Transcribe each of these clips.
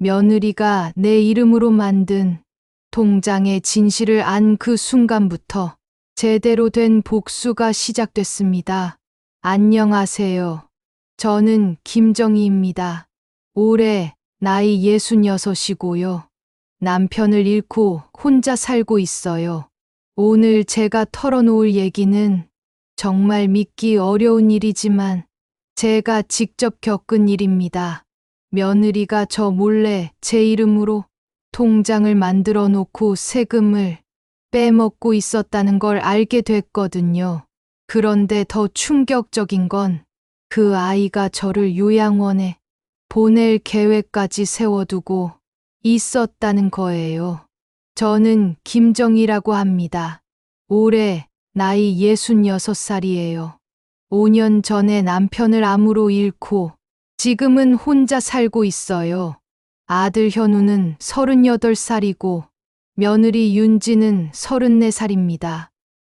며느리가 내 이름으로 만든 통장에 진실을 안 그 순간부터 제대로 된 복수가 시작됐습니다. 안녕하세요. 저는 김정희입니다. 올해 나이 66이고요. 남편을 잃고 혼자 살고 있어요. 오늘 제가 털어놓을 얘기는 정말 믿기 어려운 일이지만 제가 직접 겪은 일입니다. 며느리가 저 몰래 제 이름으로 통장을 만들어 놓고 세금을 빼먹고 있었다는 걸 알게 됐거든요. 그런데 더 충격적인 건 그 아이가 저를 요양원에 보낼 계획까지 세워두고 있었다는 거예요. 저는 김정희라고 합니다. 올해 나이 66살이에요. 5년 전에 남편을 암으로 잃고 지금은 혼자 살고 있어요. 아들 현우는 38살이고 며느리 윤지는 34살입니다.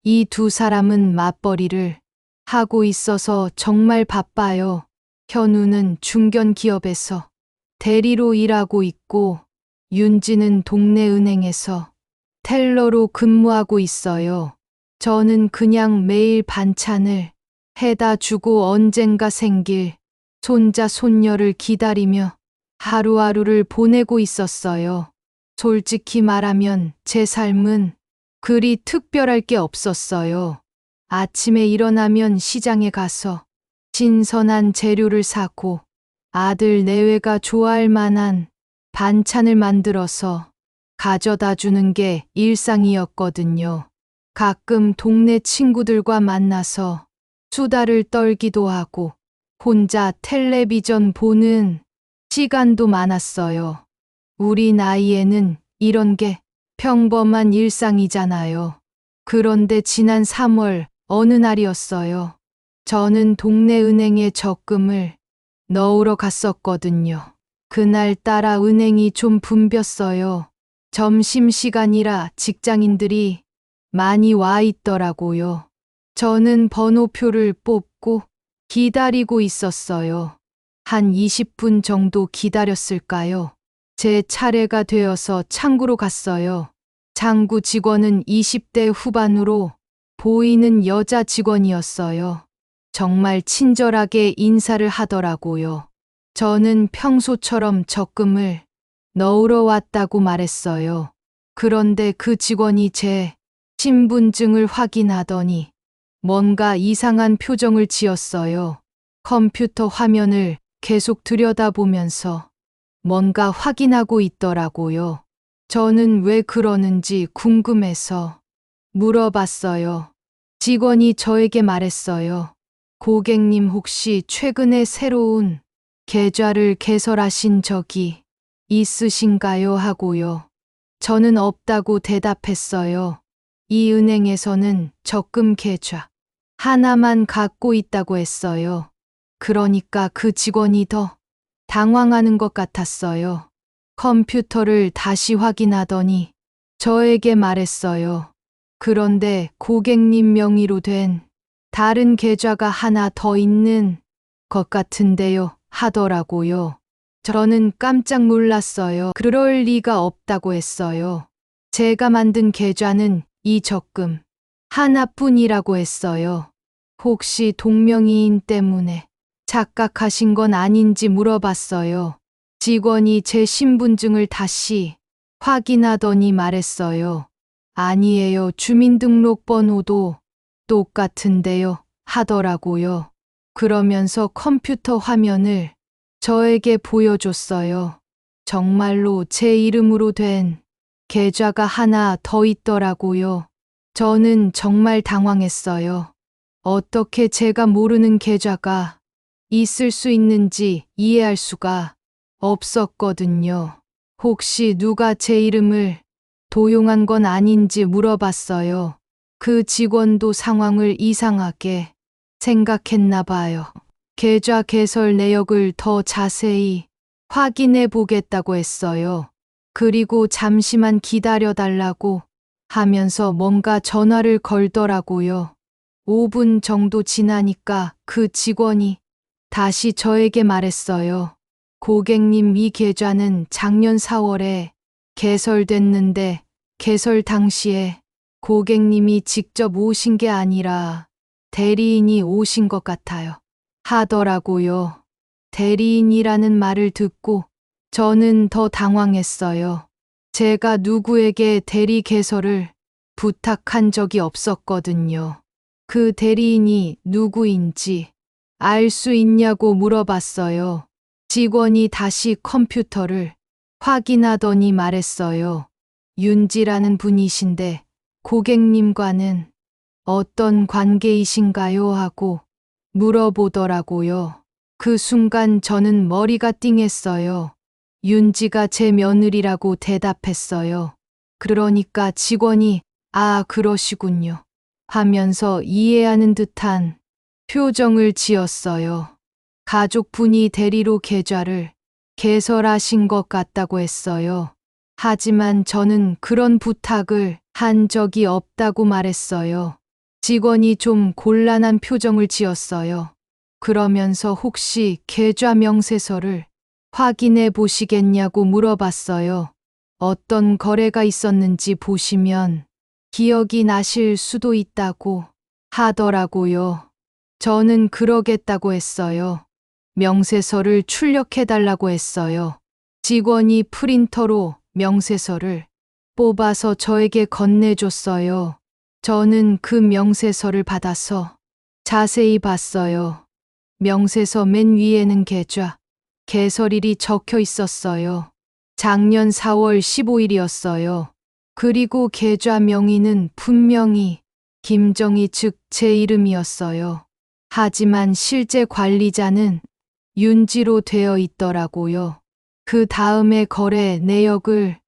이 두 사람은 맞벌이를 하고 있어서 정말 바빠요. 현우는 중견 기업에서 대리로 일하고 있고 윤지는 동네 은행에서 텔러로 근무하고 있어요. 저는 그냥 매일 반찬을 해다 주고 언젠가 생길 손자 손녀를 기다리며 하루하루를 보내고 있었어요. 솔직히 말하면 제 삶은 그리 특별할 게 없었어요. 아침에 일어나면 시장에 가서 신선한 재료를 사고 아들 내외가 좋아할 만한 반찬을 만들어서 가져다 주는 게 일상이었거든요. 가끔 동네 친구들과 만나서 수다를 떨기도 하고 혼자 텔레비전 보는 시간도 많았어요. 우리 나이에는 이런 게 평범한 일상이잖아요. 그런데 지난 3월 어느 날이었어요. 저는 동네 은행에 적금을 넣으러 갔었거든요. 그날따라 은행이 좀 붐볐어요. 점심시간이라 직장인들이 많이 와 있더라고요. 저는 번호표를 뽑고 기다리고 있었어요. 한 20분 정도 기다렸을까요? 제 차례가 되어서 창구로 갔어요. 창구 직원은 20대 후반으로 보이는 여자 직원이었어요. 정말 친절하게 인사를 하더라고요. 저는 평소처럼 적금을 넣으러 왔다고 말했어요. 그런데 그 직원이 제 신분증을 확인하더니 뭔가 이상한 표정을 지었어요. 컴퓨터 화면을 계속 들여다보면서 뭔가 확인하고 있더라고요. 저는 왜 그러는지 궁금해서 물어봤어요. 직원이 저에게 말했어요. 고객님 혹시 최근에 새로운 계좌를 개설하신 적이 있으신가요? 하고요. 저는 없다고 대답했어요. 이 은행에서는 적금 계좌 하나만 갖고 있다고 했어요. 그러니까 그 직원이 더 당황하는 것 같았어요. 컴퓨터를 다시 확인하더니 저에게 말했어요. 그런데 고객님 명의로 된 다른 계좌가 하나 더 있는 것 같은데요. 하더라고요. 저는 깜짝 놀랐어요. 그럴 리가 없다고 했어요. 제가 만든 계좌는 이 적금 하나뿐이라고 했어요. 혹시 동명이인 때문에 착각하신 건 아닌지 물어봤어요. 직원이 제 신분증을 다시 확인하더니 말했어요. 아니에요. 주민등록번호도 똑같은데요. 하더라고요. 그러면서 컴퓨터 화면을 저에게 보여줬어요. 정말로 제 이름으로 된 계좌가 하나 더 있더라고요. 저는 정말 당황했어요. 어떻게 제가 모르는 계좌가 있을 수 있는지 이해할 수가 없었거든요. 혹시 누가 제 이름을 도용한 건 아닌지 물어봤어요. 그 직원도 상황을 이상하게 생각했나 봐요. 계좌 개설 내역을 더 자세히 확인해 보겠다고 했어요. 그리고 잠시만 기다려 달라고 하면서 뭔가 전화를 걸더라고요. 5분 정도 지나니까 그 직원이 다시 저에게 말했어요. 고객님, 이 계좌는 작년 4월에 개설됐는데 개설 당시에 고객님이 직접 오신 게 아니라 대리인이 오신 것 같아요. 하더라고요. 대리인이라는 말을 듣고 저는 더 당황했어요. 제가 누구에게 대리 개설을 부탁한 적이 없었거든요. 그 대리인이 누구인지 알 수 있냐고 물어봤어요. 직원이 다시 컴퓨터를 확인하더니 말했어요. 윤지라는 분이신데 고객님과는 어떤 관계이신가요? 하고 물어보더라고요. 그 순간 저는 머리가 띵했어요. 윤지가 제 며느리라고 대답했어요. 그러니까 직원이 아, 그러시군요 하면서 이해하는 듯한 표정을 지었어요. 가족분이 대리로 계좌를 개설하신 것 같다고 했어요. 하지만 저는 그런 부탁을 한 적이 없다고 말했어요. 직원이 좀 곤란한 표정을 지었어요. 그러면서 혹시 계좌 명세서를 확인해 보시겠냐고 물어봤어요. 어떤 거래가 있었는지 보시면 기억이 나실 수도 있다고 하더라고요. 저는 그러겠다고 했어요. 명세서를 출력해 달라고 했어요. 직원이 프린터로 명세서를 뽑아서 저에게 건네줬어요. 저는 그 명세서를 받아서 자세히 봤어요. 명세서 맨 위에는 계좌 개설일이 적혀 있었어요. 작년 4월 15일이었어요. 그리고 계좌 명의는 분명히 김정희 즉 제 이름이었어요. 하지만 실제 관리자는 윤지로 되어 있더라고요. 그 다음에 거래 내역을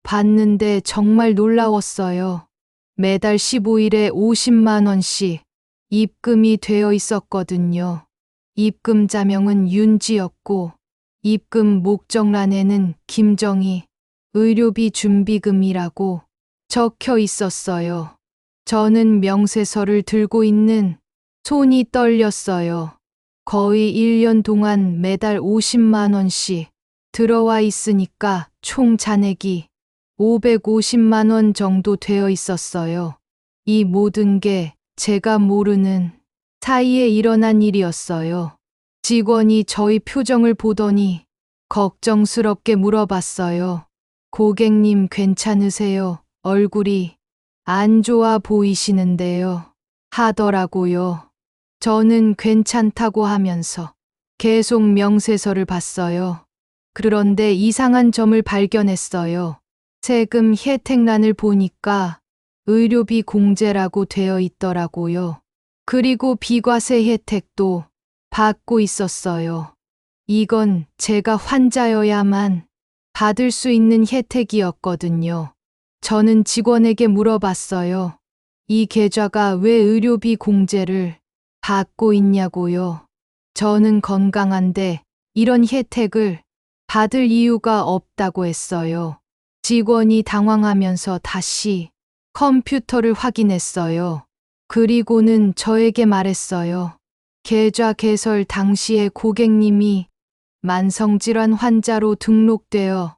봤는데 정말 놀라웠어요. 매달 15일에 50만 원씩 입금이 되어 있었거든요. 입금자명은 윤지였고 입금 목적란에는 김정희 의료비 준비금이라고 적혀 있었어요. 저는 명세서를 들고 있는 손이 떨렸어요. 거의 1년 동안 매달 50만 원씩 들어와 있으니까 총 잔액이 550만 원 정도 되어 있었어요. 이 모든 게 제가 모르는 사이에 일어난 일이었어요. 직원이 저희 표정을 보더니 걱정스럽게 물어봤어요. 고객님 괜찮으세요? 얼굴이 안 좋아 보이시는데요. 하더라고요. 저는 괜찮다고 하면서 계속 명세서를 봤어요. 그런데 이상한 점을 발견했어요. 세금 혜택란을 보니까 의료비 공제라고 되어 있더라고요. 그리고 비과세 혜택도 받고 있었어요. 이건 제가 환자여야만 받을 수 있는 혜택이었거든요. 저는 직원에게 물어봤어요. 이 계좌가 왜 의료비 공제를 받고 있냐고요. 저는 건강한데 이런 혜택을 받을 이유가 없다고 했어요. 직원이 당황하면서 다시 컴퓨터를 확인했어요. 그리고는 저에게 말했어요. 계좌 개설 당시에 고객님이 만성질환 환자로 등록되어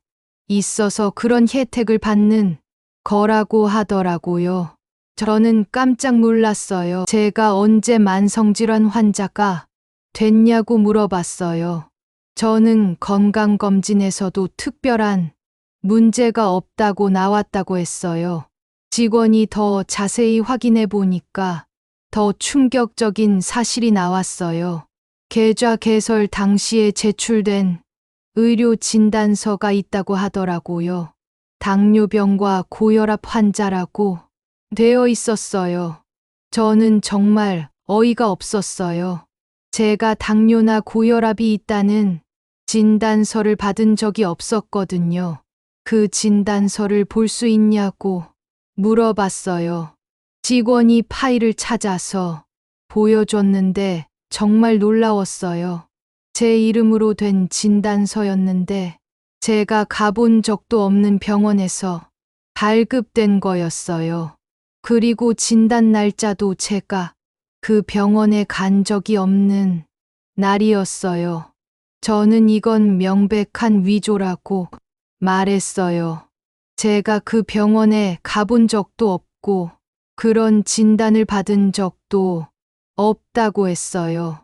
있어서 그런 혜택을 받는 거라고 하더라고요. 저는 깜짝 놀랐어요. 제가 언제 만성질환 환자가 됐냐고 물어봤어요. 저는 건강검진에서도 특별한 문제가 없다고 나왔다고 했어요. 직원이 더 자세히 확인해 보니까 더 충격적인 사실이 나왔어요. 계좌 개설 당시에 제출된 의료 진단서가 있다고 하더라고요. 당뇨병과 고혈압 환자라고 되어 있었어요. 저는 정말 어이가 없었어요. 제가 당뇨나 고혈압이 있다는 진단서를 받은 적이 없었거든요. 그 진단서를 볼 수 있냐고 물어봤어요. 직원이 파일을 찾아서 보여줬는데 정말 놀라웠어요. 제 이름으로 된 진단서였는데 제가 가본 적도 없는 병원에서 발급된 거였어요. 그리고 진단 날짜도 제가 그 병원에 간 적이 없는 날이었어요. 저는 이건 명백한 위조라고 말했어요. 제가 그 병원에 가본 적도 없고 그런 진단을 받은 적도 없다고 했어요.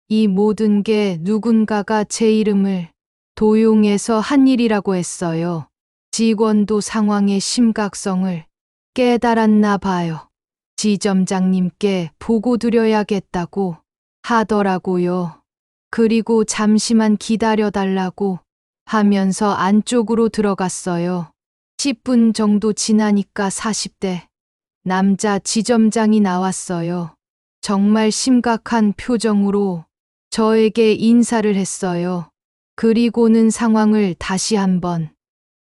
이 모든 게 누군가가 제 이름을 도용해서 한 일이라고 했어요. 직원도 상황의 심각성을 깨달았나 봐요. 지점장님께 보고 드려야겠다고 하더라고요. 그리고 잠시만 기다려달라고 하면서 안쪽으로 들어갔어요. 10분 정도 지나니까 40대 남자 지점장이 나왔어요. 정말 심각한 표정으로 저에게 인사를 했어요. 그리고는 상황을 다시 한번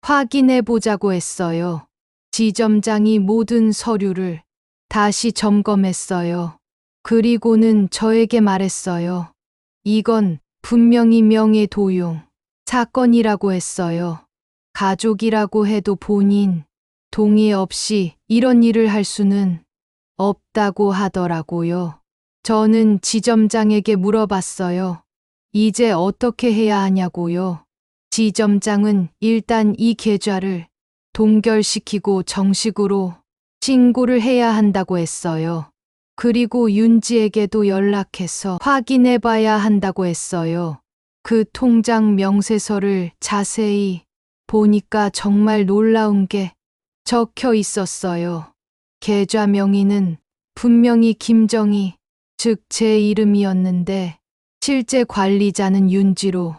확인해 보자고 했어요. 지점장이 모든 서류를 다시 점검했어요. 그리고는 저에게 말했어요. 이건 분명히 명예도용 사건이라고 했어요. 가족이라고 해도 본인 동의 없이 이런 일을 할 수는 없다고 하더라고요. 저는 지점장에게 물어봤어요. 이제 어떻게 해야 하냐고요. 지점장은 일단 이 계좌를 동결시키고 정식으로 신고를 해야 한다고 했어요. 그리고 윤지에게도 연락해서 확인해 봐야 한다고 했어요. 그 통장 명세서를 자세히 보니까 정말 놀라운 게 적혀 있었어요. 계좌 명의는 분명히 김정희, 즉 제 이름이었는데 실제 관리자는 윤지로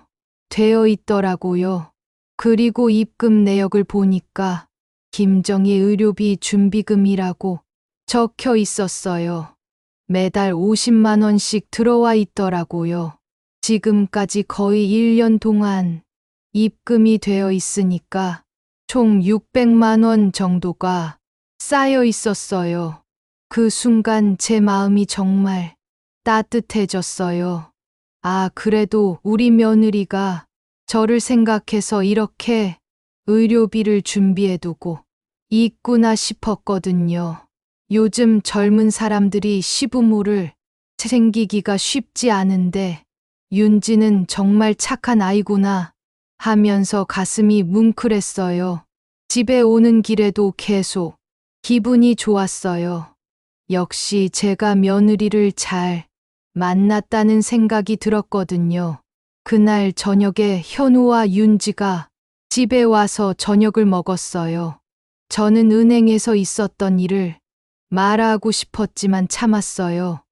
되어 있더라고요. 그리고 입금 내역을 보니까 김정희 의료비 준비금이라고 적혀 있었어요. 매달 50만 원씩 들어와 있더라고요. 지금까지 거의 1년 동안 입금이 되어 있으니까 총 600만 원 정도가 쌓여 있었어요. 그 순간 제 마음이 정말 따뜻해졌어요. 아, 그래도 우리 며느리가 저를 생각해서 이렇게 의료비를 준비해두고 있구나 싶었거든요. 요즘 젊은 사람들이 시부모를 챙기기가 쉽지 않은데 윤지는 정말 착한 아이구나 하면서 가슴이 뭉클했어요. 집에 오는 길에도 계속 기분이 좋았어요. 역시 제가 며느리를 잘 만났다는 생각이 들었거든요. 그날 저녁에 현우와 윤지가 집에 와서 저녁을 먹었어요. 저는 은행에서 있었던 일을 말하고 싶었지만 참았어요.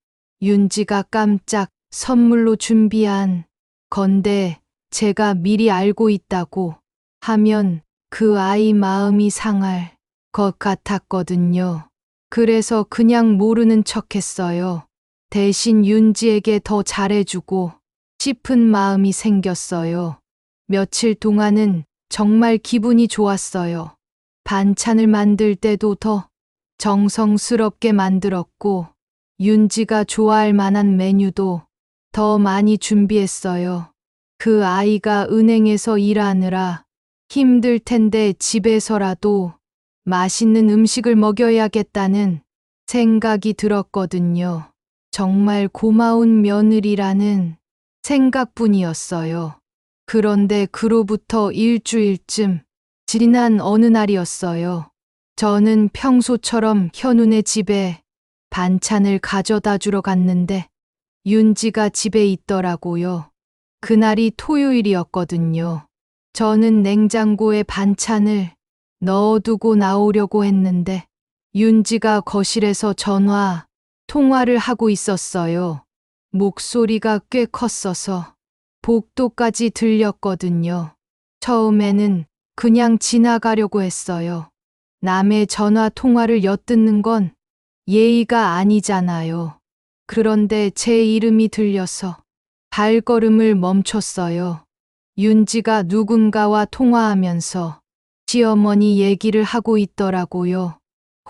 윤지가 깜짝 선물로 준비한 건데 제가 미리 알고 있다고 하면 그 아이 마음이 상할 것 같았거든요. 그래서 그냥 모르는 척 했어요. 대신 윤지에게 더 잘해주고 싶은 마음이 생겼어요. 며칠 동안은 정말 기분이 좋았어요. 반찬을 만들 때도 더 정성스럽게 만들었고 윤지가 좋아할 만한 메뉴도 더 많이 준비했어요. 그 아이가 은행에서 일하느라 힘들 텐데 집에서라도 맛있는 음식을 먹여야겠다는 생각이 들었거든요. 정말 고마운 며느리라는 생각뿐이었어요. 그런데 그로부터 일주일쯤 지난 어느 날이었어요. 저는 평소처럼 현우네 집에 반찬을 가져다 주러 갔는데 윤지가 집에 있더라고요. 그날이 토요일이었거든요. 저는 냉장고에 반찬을 넣어두고 나오려고 했는데 윤지가 거실에서 전화 통화를 하고 있었어요. 목소리가 꽤 컸어서 복도까지 들렸거든요. 처음에는 그냥 지나가려고 했어요. 남의 전화 통화를 엿듣는 건 예의가 아니잖아요. 그런데 제 이름이 들려서 발걸음을 멈췄어요. 윤지가 누군가와 통화하면서 시어머니 얘기를 하고 있더라고요.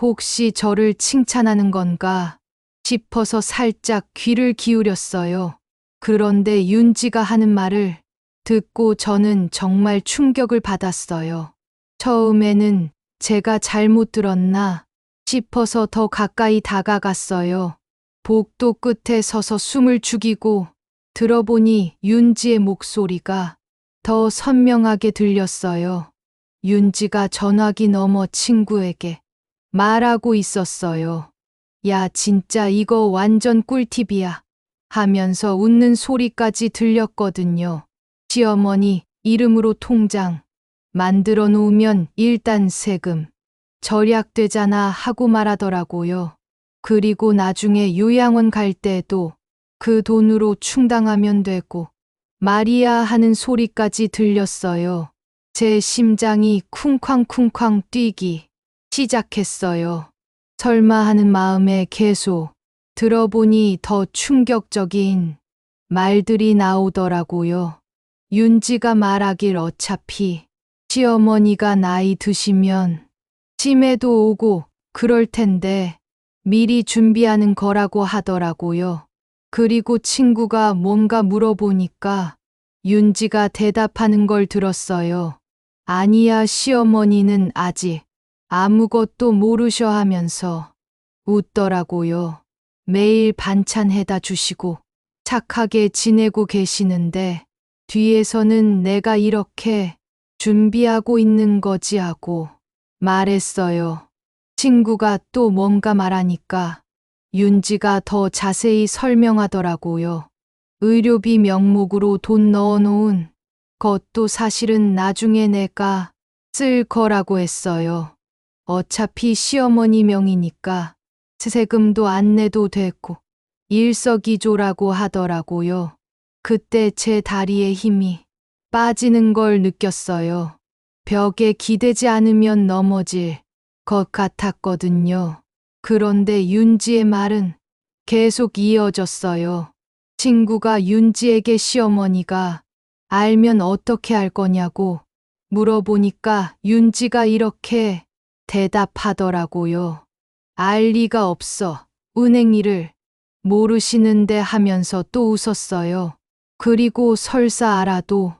혹시 저를 칭찬하는 건가 싶어서 살짝 귀를 기울였어요. 그런데 윤지가 하는 말을 듣고 저는 정말 충격을 받았어요. 처음에는 제가 잘못 들었나 싶어서 더 가까이 다가갔어요. 복도 끝에 서서 숨을 죽이고 들어보니 윤지의 목소리가 더 선명하게 들렸어요. 윤지가 전화기 너머 친구에게 말하고 있었어요. 야, 진짜 이거 완전 꿀팁이야. 하면서 웃는 소리까지 들렸거든요. 시어머니 이름으로 통장 만들어 놓으면 일단 세금 절약되잖아 하고 말하더라고요. 그리고 나중에 요양원 갈 때도 그 돈으로 충당하면 되고 말이야 하는 소리까지 들렸어요. 제 심장이 쿵쾅쿵쾅 뛰기 시작했어요. 설마 하는 마음에 계속 들어보니 더 충격적인 말들이 나오더라고요. 윤지가 말하길 어차피 시어머니가 나이 드시면 치매도 오고 그럴 텐데 미리 준비하는 거라고 하더라고요. 그리고 친구가 뭔가 물어보니까 윤지가 대답하는 걸 들었어요. 아니야, 시어머니는 아직 아무것도 모르셔 하면서 웃더라고요. 매일 반찬 해다 주시고 착하게 지내고 계시는데 뒤에서는 내가 이렇게 준비하고 있는 거지 하고 말했어요. 친구가 또 뭔가 말하니까 윤지가 더 자세히 설명하더라고요. 의료비 명목으로 돈 넣어놓은 것도 사실은 나중에 내가 쓸 거라고 했어요. 어차피 시어머니 명이니까 세금도 안 내도 되고 일석이조라고 하더라고요. 그때 제 다리에 힘이 빠지는 걸 느꼈어요. 벽에 기대지 않으면 넘어질 것 같았거든요. 그런데 윤지의 말은 계속 이어졌어요. 친구가 윤지에게 시어머니가 알면 어떻게 할 거냐고 물어보니까 윤지가 이렇게 대답하더라고요. 알 리가 없어. 은행 일을 모르시는데 하면서 또 웃었어요. 그리고 설사 알아도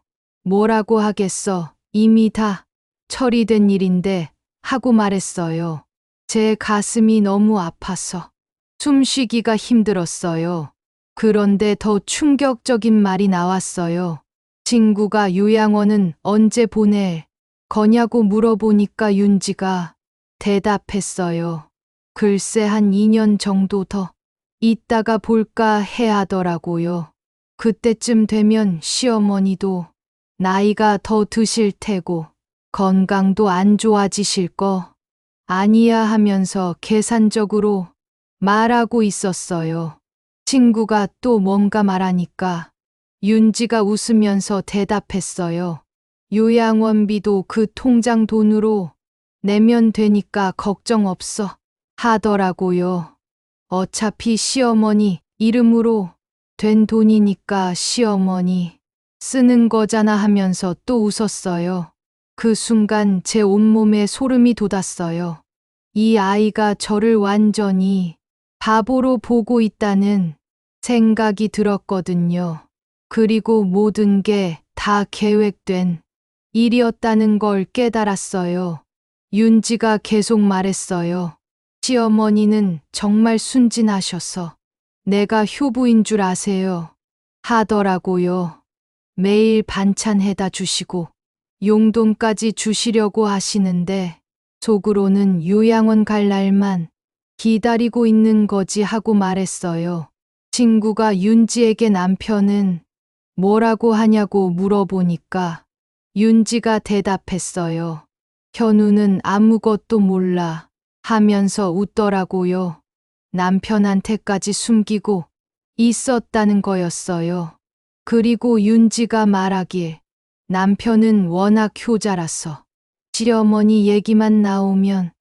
뭐라고 하겠어. 이미 다 처리된 일인데 하고 말했어요. 제 가슴이 너무 아파서 숨쉬기가 힘들었어요. 그런데 더 충격적인 말이 나왔어요. 친구가 요양원은 언제 보낼 거냐고 물어보니까 윤지가 대답했어요. 글쎄 한 2년 정도 더 있다가 볼까 해 하더라고요. 그때쯤 되면 시어머니도 나이가 더 드실 테고 건강도 안 좋아지실 거 아니야 하면서 계산적으로 말하고 있었어요. 친구가 또 뭔가 말하니까 윤지가 웃으면서 대답했어요. 요양원비도 그 통장 돈으로 내면 되니까 걱정 없어 하더라고요. 어차피 시어머니 이름으로 된 돈이니까 시어머니 쓰는 거잖아 하면서 또 웃었어요. 그 순간 제 온몸에 소름이 돋았어요. 이 아이가 저를 완전히 바보로 보고 있다는 생각이 들었거든요. 그리고 모든 게 다 계획된 일이었다는 걸 깨달았어요. 윤지가 계속 말했어요. 시어머니는 정말 순진하셔서 내가 효부인 줄 아세요. 하더라고요. 매일 반찬 해다 주시고 용돈까지 주시려고 하시는데 속으로는 요양원 갈 날만 기다리고 있는 거지 하고 말했어요. 친구가 윤지에게 남편은 뭐라고 하냐고 물어보니까 윤지가 대답했어요. 현우는 아무것도 몰라 하면서 웃더라고요. 남편한테까지 숨기고 있었다는 거였어요. 그리고 윤지가 말하길 남편은 워낙 효자라서 시어머니 얘기만 나오면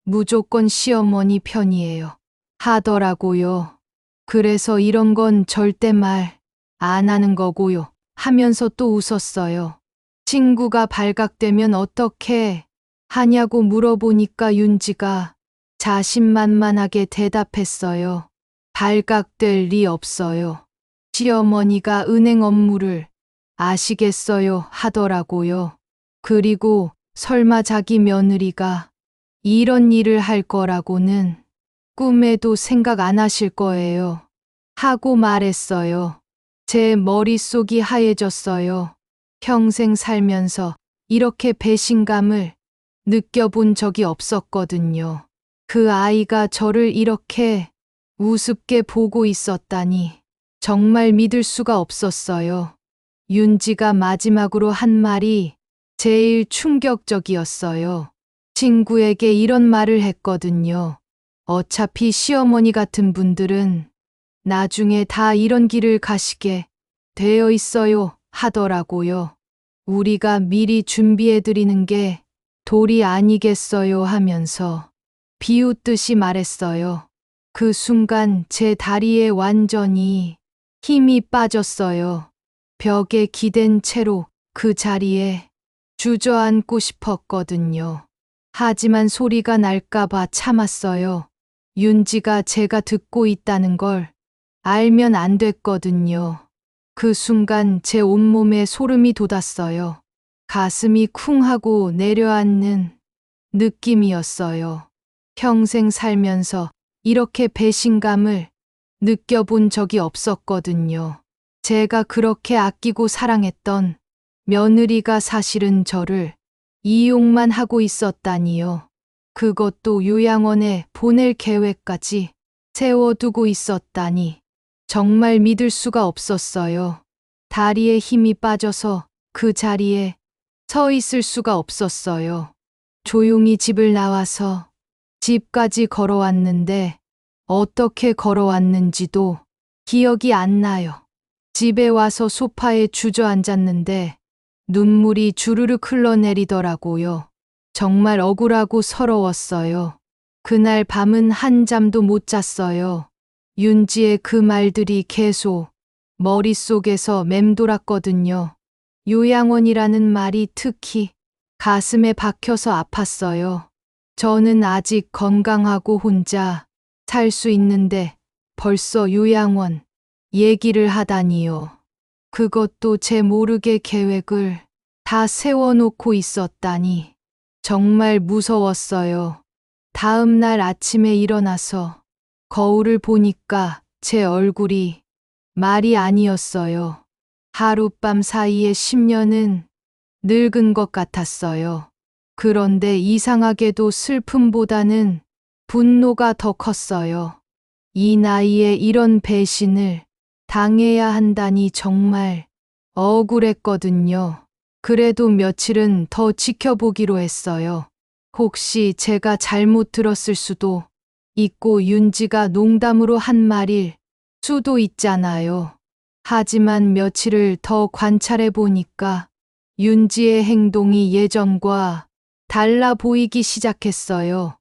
무조건 시어머니 편이에요. 하더라고요. 그래서 이런 건 절대 말 안 하는 거고요. 하면서 또 웃었어요. 친구가 발각되면 어떻게 하냐고 물어보니까 윤지가 자신만만하게 대답했어요. 발각될 리 없어요. 시어머니가 은행 업무를 아시겠어요 하더라고요. 그리고 설마 자기 며느리가 이런 일을 할 거라고는 꿈에도 생각 안 하실 거예요. 하고 말했어요. 제 머릿속이 하얘졌어요. 평생 살면서 이렇게 배신감을 느껴본 적이 없었거든요. 그 아이가 저를 이렇게 우습게 보고 있었다니 정말 믿을 수가 없었어요. 윤지가 마지막으로 한 말이 제일 충격적이었어요. 친구에게 이런 말을 했거든요. 어차피 시어머니 같은 분들은 나중에 다 이런 길을 가시게 되어 있어요 하더라고요. 우리가 미리 준비해드리는 게 도리 아니겠어요 하면서 비웃듯이 말했어요. 그 순간 제 다리에 완전히 힘이 빠졌어요. 벽에 기댄 채로 그 자리에 주저앉고 싶었거든요. 하지만 소리가 날까봐 참았어요. 윤지가 제가 듣고 있다는 걸 알면 안 됐거든요. 그 순간 제 온몸에 소름이 돋았어요. 가슴이 쿵 하고 내려앉는 느낌이었어요. 평생 살면서 이렇게 배신감을 느껴본 적이 없었거든요. 제가 그렇게 아끼고 사랑했던 며느리가 사실은 저를 이용만 하고 있었다니요. 그것도 요양원에 보낼 계획까지 세워두고 있었다니 정말 믿을 수가 없었어요. 다리에 힘이 빠져서 그 자리에 서 있을 수가 없었어요. 조용히 집을 나와서 집까지 걸어왔는데 어떻게 걸어왔는지도 기억이 안 나요. 집에 와서 소파에 주저앉았는데 눈물이 주르륵 흘러내리더라고요. 정말 억울하고 서러웠어요. 그날 밤은 한잠도 못 잤어요. 윤지의 그 말들이 계속 머릿속에서 맴돌았거든요. 요양원이라는 말이 특히 가슴에 박혀서 아팠어요. 저는 아직 건강하고 혼자 살 수 있는데 벌써 요양원 얘기를 하다니요. 그것도 제 모르게 계획을 다 세워놓고 있었다니 정말 무서웠어요. 다음 날 아침에 일어나서 거울을 보니까 제 얼굴이 말이 아니었어요. 하룻밤 사이에 10년은 늙은 것 같았어요. 그런데 이상하게도 슬픔보다는 분노가 더 컸어요. 이 나이에 이런 배신을 당해야 한다니 정말 억울했거든요. 그래도 며칠은 더 지켜보기로 했어요. 혹시 제가 잘못 들었을 수도 있고 윤지가 농담으로 한 말일 수도 있잖아요. 하지만 며칠을 더 관찰해 보니까 윤지의 행동이 예전과 달라 보이기 시작했어요.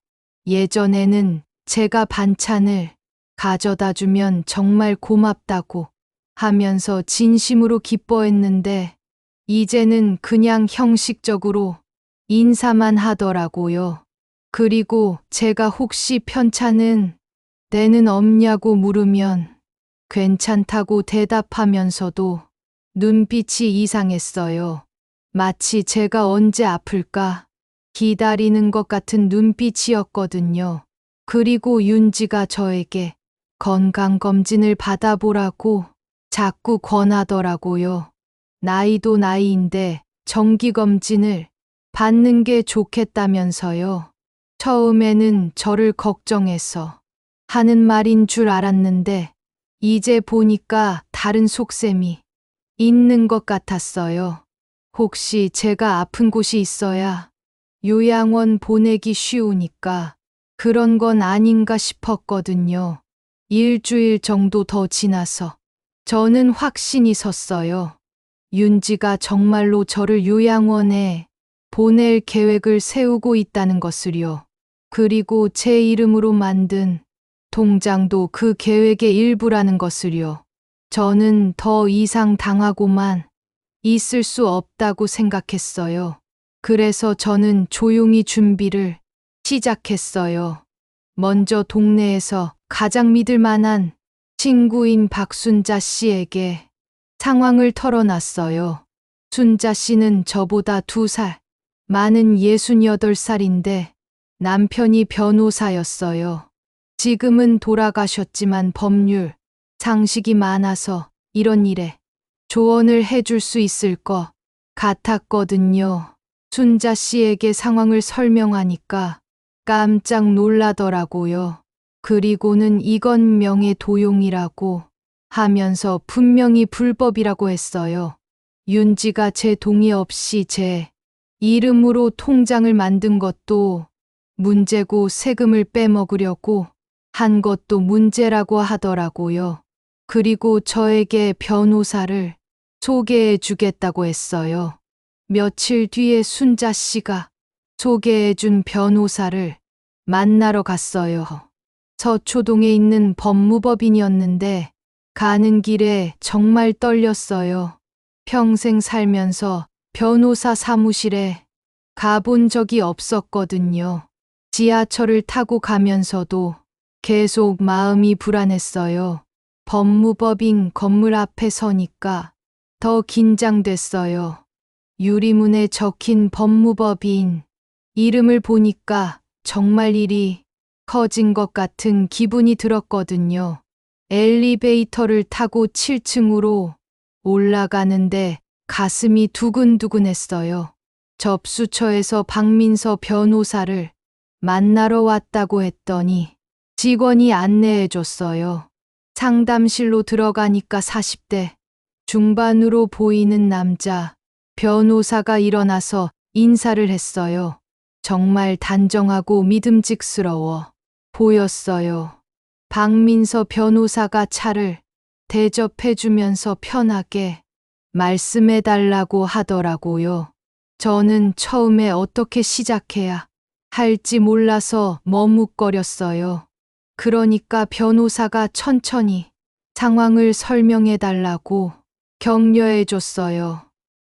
예전에는 제가 반찬을 가져다 주면 정말 고맙다고 하면서 진심으로 기뻐했는데 이제는 그냥 형식적으로 인사만 하더라고요. 그리고 제가 혹시 편찮은 데는 없냐고 물으면 괜찮다고 대답하면서도 눈빛이 이상했어요. 마치 제가 언제 아플까 기다리는 것 같은 눈빛이었거든요. 그리고 윤지가 저에게 건강검진을 받아보라고 자꾸 권하더라고요. 나이도 나이인데 정기검진을 받는 게 좋겠다면서요. 처음에는 저를 걱정해서 하는 말인 줄 알았는데 이제 보니까 다른 속셈이 있는 것 같았어요. 혹시 제가 아픈 곳이 있어야 요양원 보내기 쉬우니까 그런 건 아닌가 싶었거든요. 일주일 정도 더 지나서 저는 확신이 섰어요. 윤지가 정말로 저를 요양원에 보낼 계획을 세우고 있다는 것을요. 그리고 제 이름으로 만든 통장도 그 계획의 일부라는 것을요. 저는 더 이상 당하고만 있을 수 없다고 생각했어요. 그래서 저는 조용히 준비를 시작했어요. 먼저 동네에서 가장 믿을 만한 친구인 박순자 씨에게 상황을 털어놨어요. 순자 씨는 저보다 2살 많은 68살인데 남편이 변호사였어요. 지금은 돌아가셨지만 법률 상식이 많아서 이런 일에 조언을 해줄 수 있을 것 같았거든요. 순자 씨에게 상황을 설명하니까 깜짝 놀라더라고요. 그리고는 이건 명예도용이라고 하면서 분명히 불법이라고 했어요. 윤지가 제 동의 없이 제 이름으로 통장을 만든 것도 문제고 세금을 빼먹으려고 한 것도 문제라고 하더라고요. 그리고 저에게 변호사를 소개해 주겠다고 했어요. 며칠 뒤에 순자 씨가 소개해 준 변호사를 만나러 갔어요. 서초동에 있는 법무법인이었는데 가는 길에 정말 떨렸어요. 평생 살면서 변호사 사무실에 가본 적이 없었거든요. 지하철을 타고 가면서도 계속 마음이 불안했어요. 법무법인 건물 앞에 서니까 더 긴장됐어요. 유리문에 적힌 법무법인 이름을 보니까 정말 일이 커진 것 같은 기분이 들었거든요. 엘리베이터를 타고 7층으로 올라가는데 가슴이 두근두근했어요. 접수처에서 박민서 변호사를 만나러 왔다고 했더니 직원이 안내해 줬어요. 상담실로 들어가니까 40대 중반으로 보이는 남자 변호사가 일어나서 인사를 했어요. 정말 단정하고 믿음직스러워 보였어요. 박민서 변호사가 차를 대접해주면서 편하게 말씀해달라고 하더라고요. 저는 처음에 어떻게 시작해야 할지 몰라서 머뭇거렸어요. 그러니까 변호사가 천천히 상황을 설명해달라고 격려해줬어요.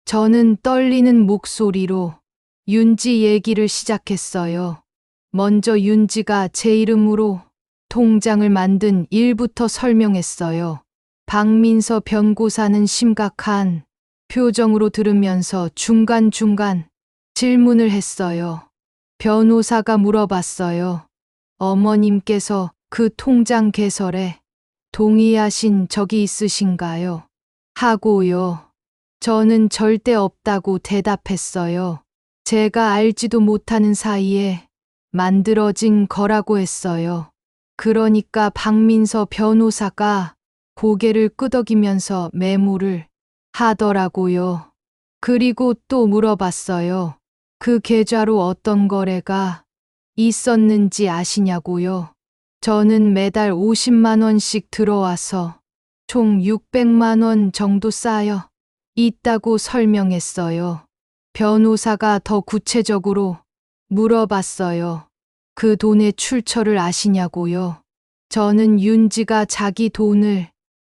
저는 떨리는 목소리로 윤지 얘기를 시작했어요. 먼저 윤지가 제 이름으로 통장을 만든 일부터 설명했어요. 박민서 변호사는 심각한 표정으로 들으면서 중간중간 질문을 했어요. 변호사가 물어봤어요. 어머님께서 그 통장 개설에 동의하신 적이 있으신가요? 하고요. 저는 절대 없다고 대답했어요. 제가 알지도 못하는 사이에 만들어진 거라고 했어요. 그러니까 박민서 변호사가 고개를 끄덕이면서 메모를 하더라고요. 그리고 또 물어봤어요. 그 계좌로 어떤 거래가 있었는지 아시냐고요. 저는 매달 50만 원씩 들어와서 총 600만 원 정도 쌓여 있다고 설명했어요. 변호사가 더 구체적으로 물어봤어요. 그 돈의 출처를 아시냐고요. 저는 윤지가 자기 돈을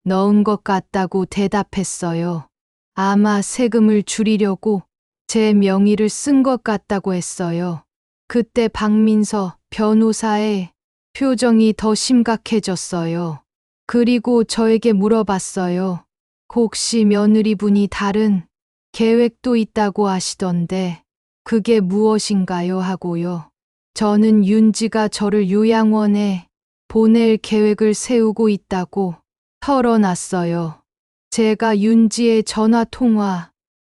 넣은 것 같다고 대답했어요. 아마 세금을 줄이려고 제 명의를 쓴 것 같다고 했어요. 그때 박민서 변호사의 표정이 더 심각해졌어요. 그리고 저에게 물어봤어요. 혹시 며느리분이 다른 계획도 있다고 하시던데 그게 무엇인가요? 하고요. 저는 윤지가 저를 요양원에 보낼 계획을 세우고 있다고 털어놨어요. 제가 윤지의 전화 통화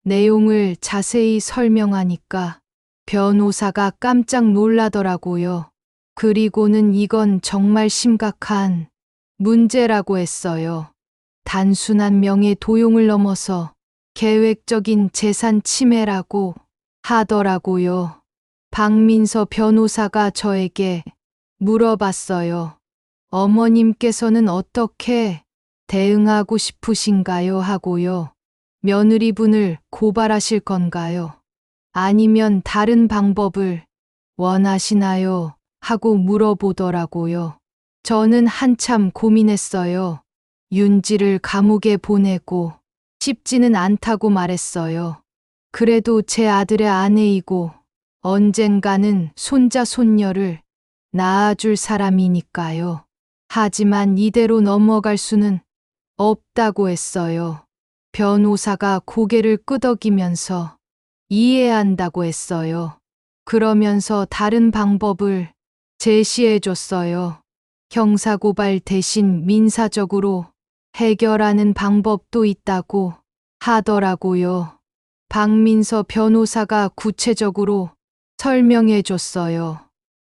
내용을 자세히 설명하니까 변호사가 깜짝 놀라더라고요. 그리고는 이건 정말 심각한 문제라고 했어요. 단순한 명예 도용을 넘어서 계획적인 재산 침해라고 하더라고요. 박민서 변호사가 저에게 물어봤어요. 어머님께서는 어떻게 대응하고 싶으신가요? 하고요. 며느리분을 고발하실 건가요? 아니면 다른 방법을 원하시나요? 하고 물어보더라고요. 저는 한참 고민했어요. 윤지를 감옥에 보내고 싶지는 않다고 말했어요. 그래도 제 아들의 아내이고 언젠가는 손자 손녀를 낳아줄 사람이니까요. 하지만 이대로 넘어갈 수는 없다고 했어요. 변호사가 고개를 끄덕이면서 이해한다고 했어요. 그러면서 다른 방법을 제시해 줬어요. 형사고발 대신 민사적으로 해결하는 방법도 있다고 하더라고요. 박민서 변호사가 구체적으로 설명해 줬어요.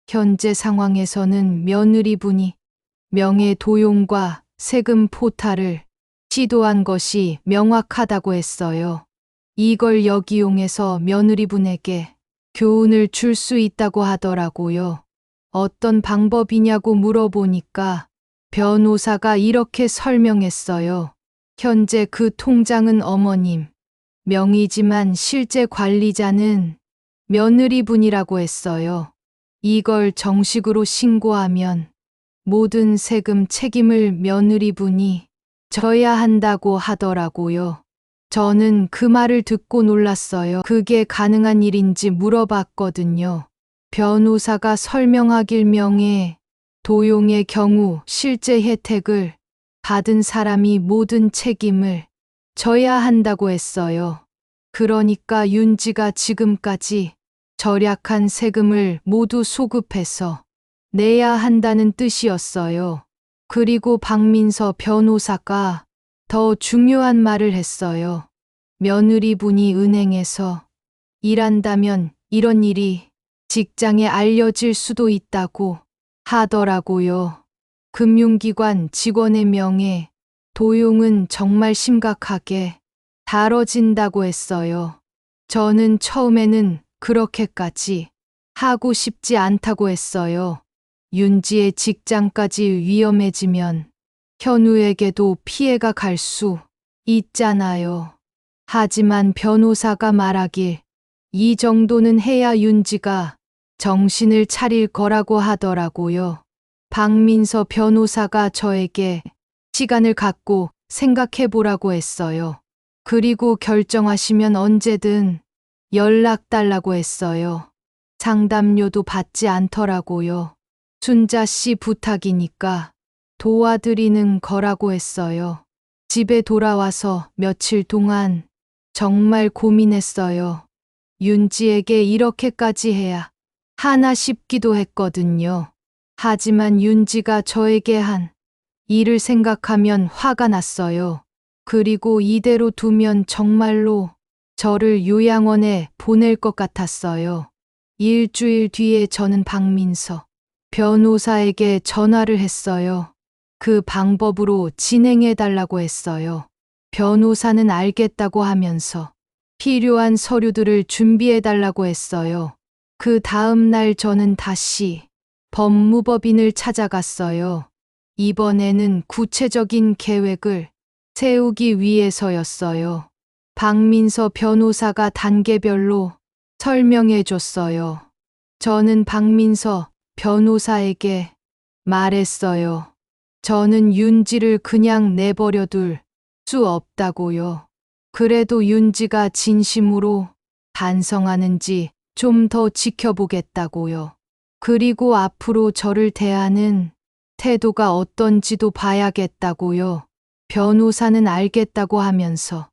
현재 상황에서는 며느리분이 명예 도용과 세금 포탈을 시도한 것이 명확하다고 했어요. 이걸 역이용해서 며느리분에게 교훈을 줄 수 있다고 하더라고요. 어떤 방법이냐고 물어보니까 변호사가 이렇게 설명했어요. 현재 그 통장은 어머님 명의지만 실제 관리자는 며느리분이라고 했어요. 이걸 정식으로 신고하면 모든 세금 책임을 며느리분이 져야 한다고 하더라고요. 저는 그 말을 듣고 놀랐어요. 그게 가능한 일인지 물어봤거든요. 변호사가 설명하길 명예 도용의 경우 실제 혜택을 받은 사람이 모든 책임을 져야 한다고 했어요. 그러니까 윤지가 지금까지 절약한 세금을 모두 소급해서 내야 한다는 뜻이었어요. 그리고 박민서 변호사가 더 중요한 말을 했어요. 며느리분이 은행에서 일한다면 이런 일이 직장에 알려질 수도 있다고 하더라고요. 금융기관 직원의 명예 도용은 정말 심각하게 다뤄진다고 했어요. 저는 처음에는 그렇게까지 하고 싶지 않다고 했어요. 윤지의 직장까지 위험해지면 현우에게도 피해가 갈 수 있잖아요. 하지만 변호사가 말하길 이 정도는 해야 윤지가 정신을 차릴 거라고 하더라고요. 박민서 변호사가 저에게 시간을 갖고 생각해 보라고 했어요. 그리고 결정하시면 언제든 연락 달라고 했어요. 상담료도 받지 않더라고요. 순자 씨 부탁이니까 도와드리는 거라고 했어요. 집에 돌아와서 며칠 동안 정말 고민했어요. 윤지에게 이렇게까지 해야 하나 싶기도 했거든요. 하지만 윤지가 저에게 한 일을 생각하면 화가 났어요. 그리고 이대로 두면 정말로 저를 요양원에 보낼 것 같았어요. 일주일 뒤에 저는 박민서 변호사에게 전화를 했어요. 그 방법으로 진행해 달라고 했어요. 변호사는 알겠다고 하면서 필요한 서류들을 준비해 달라고 했어요. 그 다음 날 저는 다시 법무법인을 찾아갔어요. 이번에는 구체적인 계획을 세우기 위해서였어요. 박민서 변호사가 단계별로 설명해 줬어요. 저는 박민서 변호사에게 말했어요. 저는 윤지를 그냥 내버려 둘 수 없다고요. 그래도 윤지가 진심으로 반성하는지 좀 더 지켜보겠다고요. 그리고 앞으로 저를 대하는 태도가 어떤지도 봐야겠다고요. 변호사는 알겠다고 하면서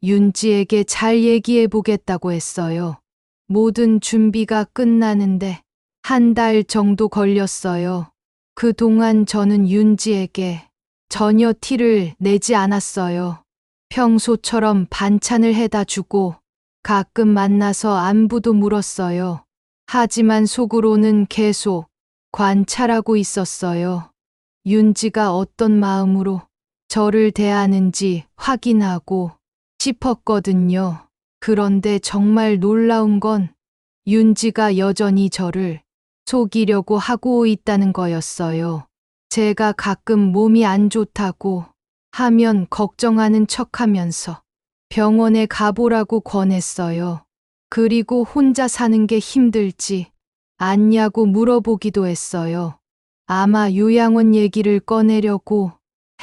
윤지에게 잘 얘기해 보겠다고 했어요. 모든 준비가 끝나는데 한 달 정도 걸렸어요. 그동안 저는 윤지에게 전혀 티를 내지 않았어요. 평소처럼 반찬을 해다 주고 가끔 만나서 안부도 물었어요. 하지만 속으로는 계속 관찰하고 있었어요. 윤지가 어떤 마음으로 저를 대하는지 확인하고 싶었거든요. 그런데 정말 놀라운 건 윤지가 여전히 저를 속이려고 하고 있다는 거였어요. 제가 가끔 몸이 안 좋다고 하면 걱정하는 척하면서 병원에 가보라고 권했어요. 그리고 혼자 사는 게 힘들지 않냐고 물어보기도 했어요. 아마 요양원 얘기를 꺼내려고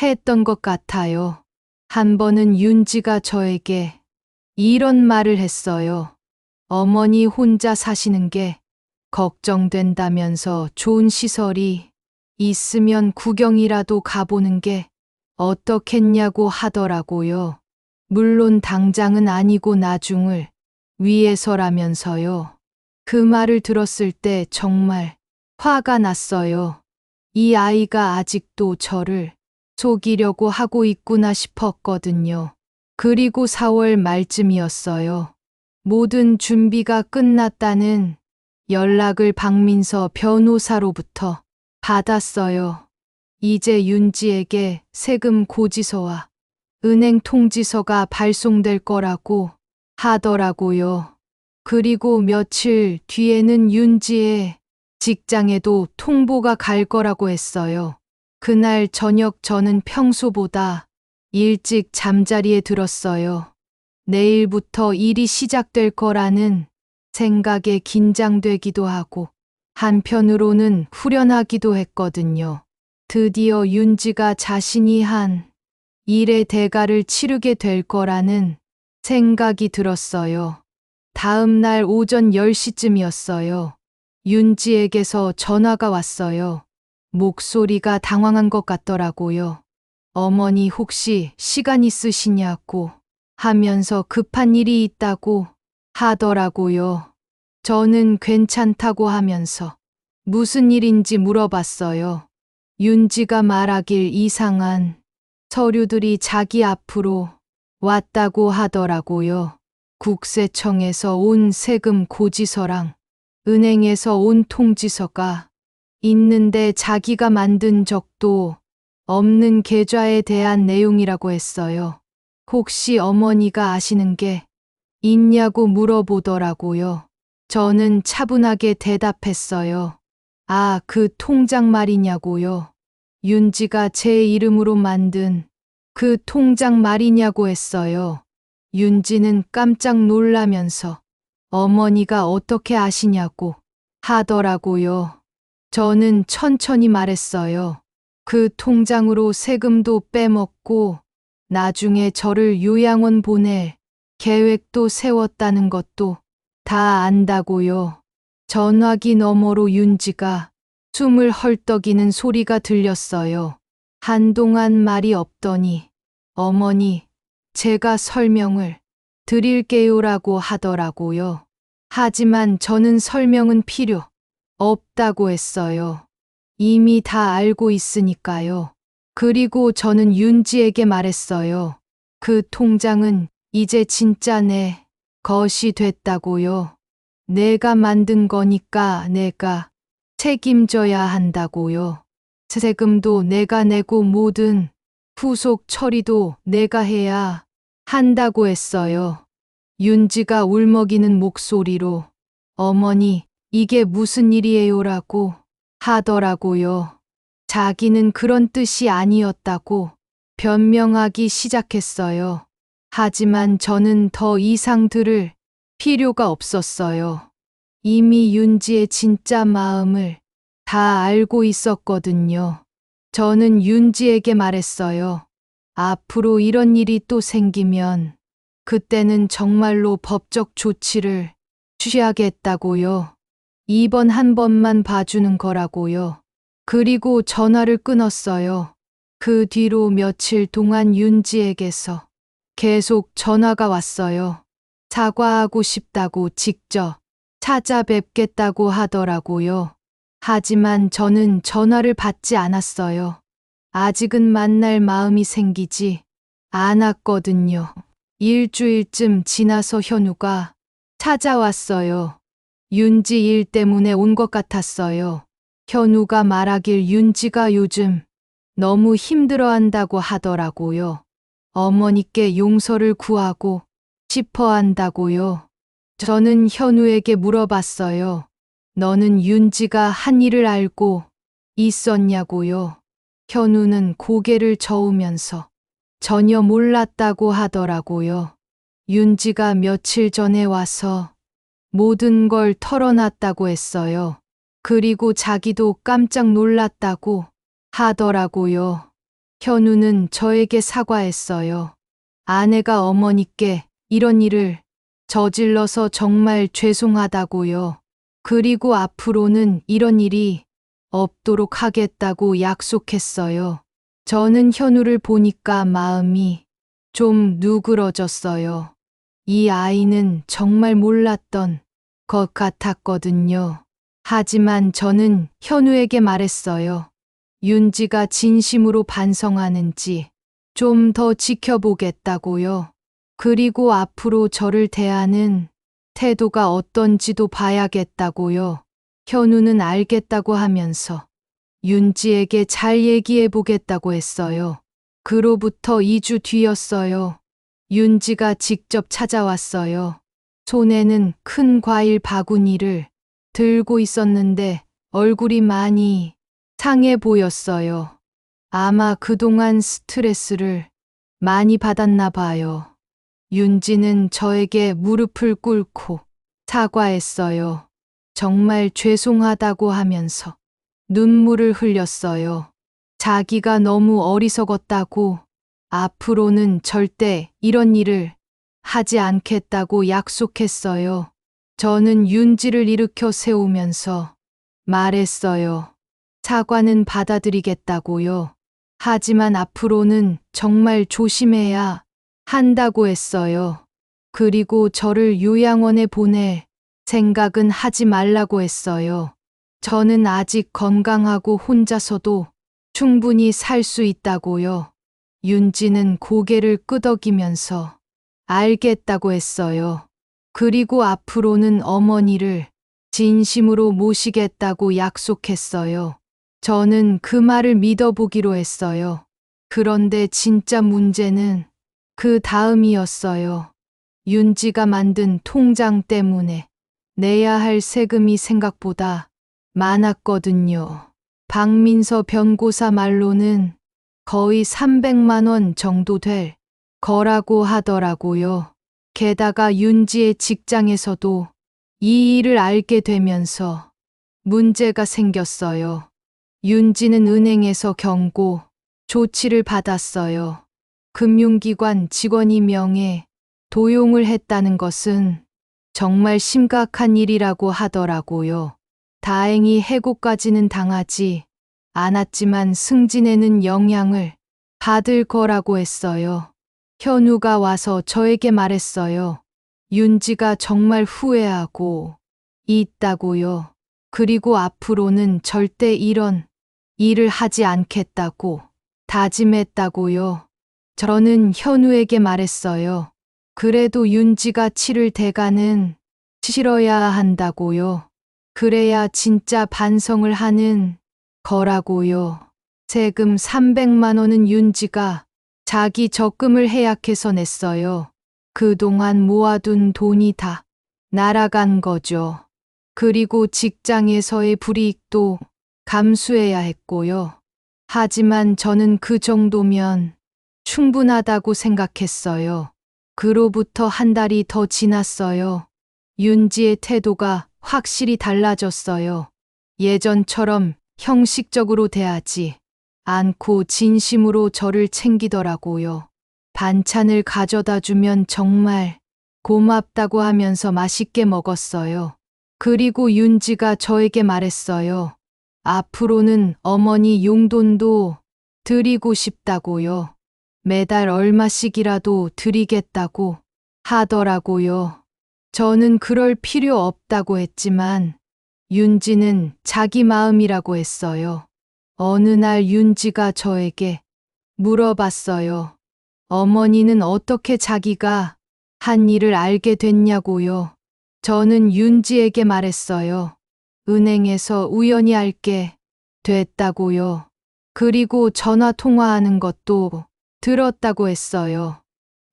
했던 것 같아요. 한 번은 윤지가 저에게 이런 말을 했어요. 어머니 혼자 사시는 게 걱정된다면서 좋은 시설이 있으면 구경이라도 가보는 게 어떻겠냐고 하더라고요. 물론 당장은 아니고 나중을 위해서라면서요. 그 말을 들었을 때 정말 화가 났어요. 이 아이가 아직도 저를 속이려고 하고 있구나 싶었거든요. 그리고 4월 말쯤이었어요. 모든 준비가 끝났다는 연락을 박민서 변호사로부터 받았어요. 이제 윤지에게 세금 고지서와 은행 통지서가 발송될 거라고 하더라고요. 그리고 며칠 뒤에는 윤지의 직장에도 통보가 갈 거라고 했어요. 그날 저녁 저는 평소보다 일찍 잠자리에 들었어요. 내일부터 일이 시작될 거라는 생각에 긴장되기도 하고 한편으로는 후련하기도 했거든요. 드디어 윤지가 자신이 한 일의 대가를 치르게 될 거라는 생각이 들었어요. 다음 날 오전 10시쯤이었어요. 윤지에게서 전화가 왔어요. 목소리가 당황한 것 같더라고요. 어머니 혹시 시간 있으시냐고 하면서 급한 일이 있다고 하더라고요. 저는 괜찮다고 하면서 무슨 일인지 물어봤어요. 윤지가 말하길 이상한 서류들이 자기 앞으로 왔다고 하더라고요. 국세청에서 온 세금 고지서랑 은행에서 온 통지서가 있는데 자기가 만든 적도 없는 계좌에 대한 내용이라고 했어요. 혹시 어머니가 아시는 게 있냐고 물어보더라고요. 저는 차분하게 대답했어요. 아, 그 통장 말이냐고요. 윤지가 제 이름으로 만든 그 통장 말이냐고 했어요. 윤지는 깜짝 놀라면서 어머니가 어떻게 아시냐고 하더라고요. 저는 천천히 말했어요. 그 통장으로 세금도 빼먹고 나중에 저를 요양원 보낼 계획도 세웠다는 것도 다 안다고요. 전화기 너머로 윤지가 숨을 헐떡이는 소리가 들렸어요. 한동안 말이 없더니 어머니, 제가 설명을 드릴게요라고 하더라고요. 하지만 저는 설명은 필요 없다고 했어요. 이미 다 알고 있으니까요. 그리고 저는 윤지에게 말했어요. 그 통장은 이제 진짜 내 것이 됐다고요. 내가 만든 거니까 내가 책임져야 한다고요. 세금도 내가 내고 모든 후속 처리도 내가 해야 한다고 했어요. 윤지가 울먹이는 목소리로 어머니, 이게 무슨 일이에요라고 하더라고요. 자기는 그런 뜻이 아니었다고 변명하기 시작했어요. 하지만 저는 더 이상 들을 필요가 없었어요. 이미 윤지의 진짜 마음을 다 알고 있었거든요. 저는 윤지에게 말했어요. 앞으로 이런 일이 또 생기면 그때는 정말로 법적 조치를 취하겠다고요. 이번 한 번만 봐주는 거라고요. 그리고 전화를 끊었어요. 그 뒤로 며칠 동안 윤지에게서 계속 전화가 왔어요. 사과하고 싶다고 직접 찾아뵙겠다고 하더라고요. 하지만 저는 전화를 받지 않았어요. 아직은 만날 마음이 생기지 않았거든요. 일주일쯤 지나서 현우가 찾아왔어요. 윤지 일 때문에 온 것 같았어요. 현우가 말하길 윤지가 요즘 너무 힘들어한다고 하더라고요. 어머니께 용서를 구하고 싶어 한다고요. 저는 현우에게 물어봤어요. 너는 윤지가 한 일을 알고 있었냐고요. 현우는 고개를 저으면서 전혀 몰랐다고 하더라고요. 윤지가 며칠 전에 와서 모든 걸 털어놨다고 했어요. 그리고 자기도 깜짝 놀랐다고 하더라고요. 현우는 저에게 사과했어요. 아내가 어머니께 이런 일을 저질러서 정말 죄송하다고요. 그리고 앞으로는 이런 일이 없도록 하겠다고 약속했어요. 저는 현우를 보니까 마음이 좀 누그러졌어요. 이 아이는 정말 몰랐던 것 같았거든요. 하지만 저는 현우에게 말했어요. 윤지가 진심으로 반성하는지 좀 더 지켜보겠다고요. 그리고 앞으로 저를 대하는 태도가 어떤지도 봐야겠다고요. 현우는 알겠다고 하면서 윤지에게 잘 얘기해 보겠다고 했어요. 그로부터 2주 뒤였어요. 윤지가 직접 찾아왔어요. 손에는 큰 과일 바구니를 들고 있었는데 얼굴이 많이 상해 보였어요. 아마 그동안 스트레스를 많이 받았나 봐요. 윤지는 저에게 무릎을 꿇고 사과했어요. 정말 죄송하다고 하면서 눈물을 흘렸어요. 자기가 너무 어리석었다고 앞으로는 절대 이런 일을 하지 않겠다고 약속했어요. 저는 윤지를 일으켜 세우면서 말했어요. 사과는 받아들이겠다고요. 하지만 앞으로는 정말 조심해야 한다고 했어요. 그리고 저를 요양원에 보낼 생각은 하지 말라고 했어요. 저는 아직 건강하고 혼자서도 충분히 살 수 있다고요. 윤지는 고개를 끄덕이면서 알겠다고 했어요. 그리고 앞으로는 어머니를 진심으로 모시겠다고 약속했어요. 저는 그 말을 믿어보기로 했어요. 그런데 진짜 문제는 그 다음이었어요. 윤지가 만든 통장 때문에 내야 할 세금이 생각보다 많았거든요. 박민서 변고사 말로는 거의 300만 원 정도 될 거라고 하더라고요. 게다가 윤지의 직장에서도 이 일을 알게 되면서 문제가 생겼어요. 윤지는 은행에서 경고, 조치를 받았어요. 금융기관 직원이 명예 도용을 했다는 것은 정말 심각한 일이라고 하더라고요. 다행히 해고까지는 당하지 않았지만 승진에는 영향을 받을 거라고 했어요. 현우가 와서 저에게 말했어요. 윤지가 정말 후회하고 있다고요. 그리고 앞으로는 절대 이런 일을 하지 않겠다고 다짐했다고요. 저는 현우에게 말했어요. 그래도 윤지가 치를 대가는 치러야 한다고요. 그래야 진짜 반성을 하는 거라고요. 세금 300만 원은 윤지가 자기 적금을 해약해서 냈어요. 그동안 모아둔 돈이 다 날아간 거죠. 그리고 직장에서의 불이익도 감수해야 했고요. 하지만 저는 그 정도면 충분하다고 생각했어요. 그로부터 한 달이 더 지났어요. 윤지의 태도가 확실히 달라졌어요. 예전처럼 형식적으로 대하지 않고 진심으로 저를 챙기더라고요. 반찬을 가져다 주면 정말 고맙다고 하면서 맛있게 먹었어요. 그리고 윤지가 저에게 말했어요. 앞으로는 어머니 용돈도 드리고 싶다고요. 매달 얼마씩이라도 드리겠다고 하더라고요. 저는 그럴 필요 없다고 했지만 윤지는 자기 마음이라고 했어요. 어느 날 윤지가 저에게 물어봤어요. 어머니는 어떻게 자기가 한 일을 알게 됐냐고요. 저는 윤지에게 말했어요. 은행에서 우연히 알게 됐다고요. 그리고 전화 통화하는 것도 들었다고 했어요.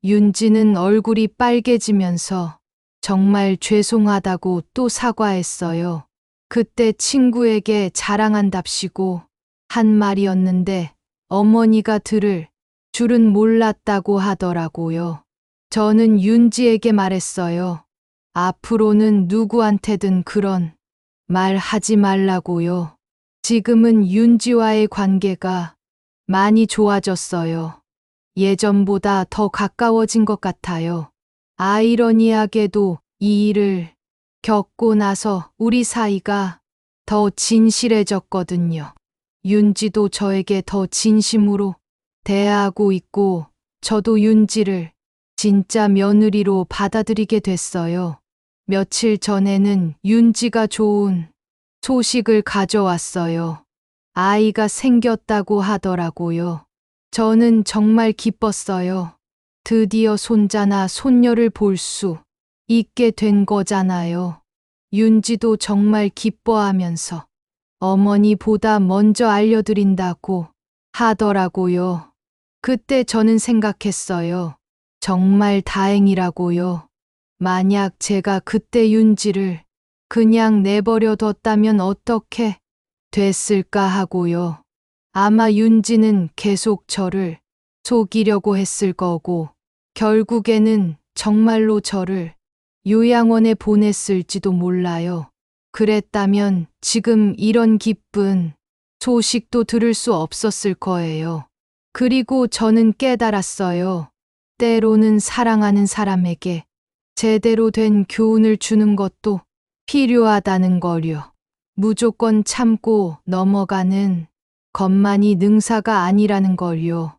윤지는 얼굴이 빨개지면서 정말 죄송하다고 또 사과했어요. 그때 친구에게 자랑한답시고 한 말이었는데 어머니가 들을 줄은 몰랐다고 하더라고요. 저는 윤지에게 말했어요. 앞으로는 누구한테든 그런 말 하지 말라고요. 지금은 윤지와의 관계가 많이 좋아졌어요. 예전보다 더 가까워진 것 같아요. 아이러니하게도 이 일을 겪고 나서 우리 사이가 더 진실해졌거든요. 윤지도 저에게 더 진심으로 대하고 있고 저도 윤지를 진짜 며느리로 받아들이게 됐어요. 며칠 전에는 윤지가 좋은 소식을 가져왔어요. 아이가 생겼다고 하더라고요. 저는 정말 기뻤어요. 드디어 손자나 손녀를 볼 수 있게 된 거잖아요. 윤지도 정말 기뻐하면서 어머니보다 먼저 알려드린다고 하더라고요. 그때 저는 생각했어요. 정말 다행이라고요. 만약 제가 그때 윤지를 그냥 내버려뒀다면 어떻게 됐을까 하고요. 아마 윤지는 계속 저를 속이려고 했을 거고, 결국에는 정말로 저를 요양원에 보냈을지도 몰라요. 그랬다면 지금 이런 기쁜 소식도 들을 수 없었을 거예요. 그리고 저는 깨달았어요. 때로는 사랑하는 사람에게 제대로 된 교훈을 주는 것도 필요하다는 걸요. 무조건 참고 넘어가는 것만이 능사가 아니라는 걸요.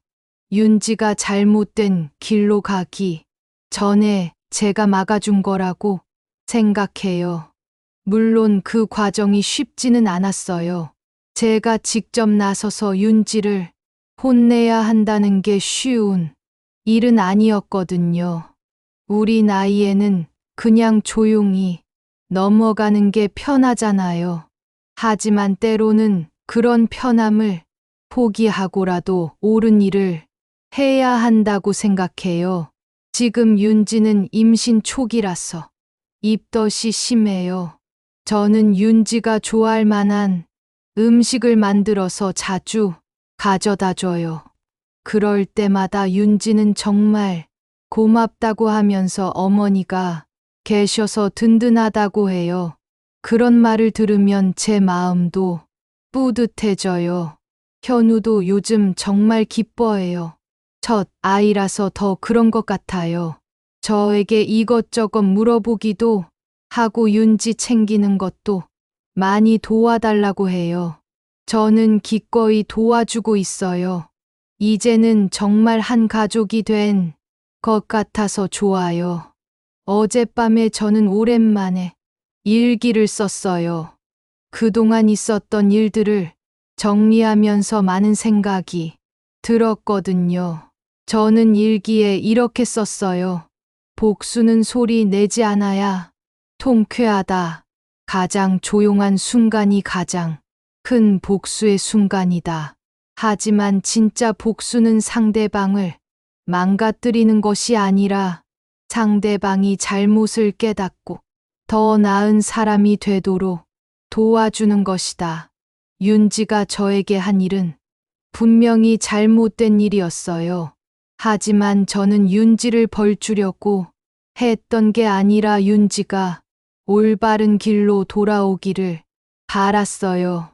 윤지가 잘못된 길로 가기 전에 제가 막아준 거라고 생각해요. 물론 그 과정이 쉽지는 않았어요. 제가 직접 나서서 윤지를 혼내야 한다는 게 쉬운 일은 아니었거든요. 우리 나이에는 그냥 조용히 넘어가는 게 편하잖아요. 하지만 때로는 그런 편함을 포기하고라도 옳은 일을 해야 한다고 생각해요. 지금 윤지는 임신 초기라서 입덧이 심해요. 저는 윤지가 좋아할 만한 음식을 만들어서 자주 가져다 줘요. 그럴 때마다 윤지는 정말 고맙다고 하면서 어머니가 계셔서 든든하다고 해요. 그런 말을 들으면 제 마음도 뿌듯해져요. 현우도 요즘 정말 기뻐해요. 첫 아이라서 더 그런 것 같아요. 저에게 이것저것 물어보기도 하고 윤지 챙기는 것도 많이 도와달라고 해요. 저는 기꺼이 도와주고 있어요. 이제는 정말 한 가족이 된 것 같아서 좋아요. 어젯밤에 저는 오랜만에 일기를 썼어요. 그동안 있었던 일들을 정리하면서 많은 생각이 들었거든요. 저는 일기에 이렇게 썼어요. 복수는 소리 내지 않아야 통쾌하다. 가장 조용한 순간이 가장 큰 복수의 순간이다. 하지만 진짜 복수는 상대방을 망가뜨리는 것이 아니라 상대방이 잘못을 깨닫고 더 나은 사람이 되도록 도와주는 것이다. 윤지가 저에게 한 일은 분명히 잘못된 일이었어요. 하지만 저는 윤지를 벌주려고 했던 게 아니라 윤지가 올바른 길로 돌아오기를 바랐어요.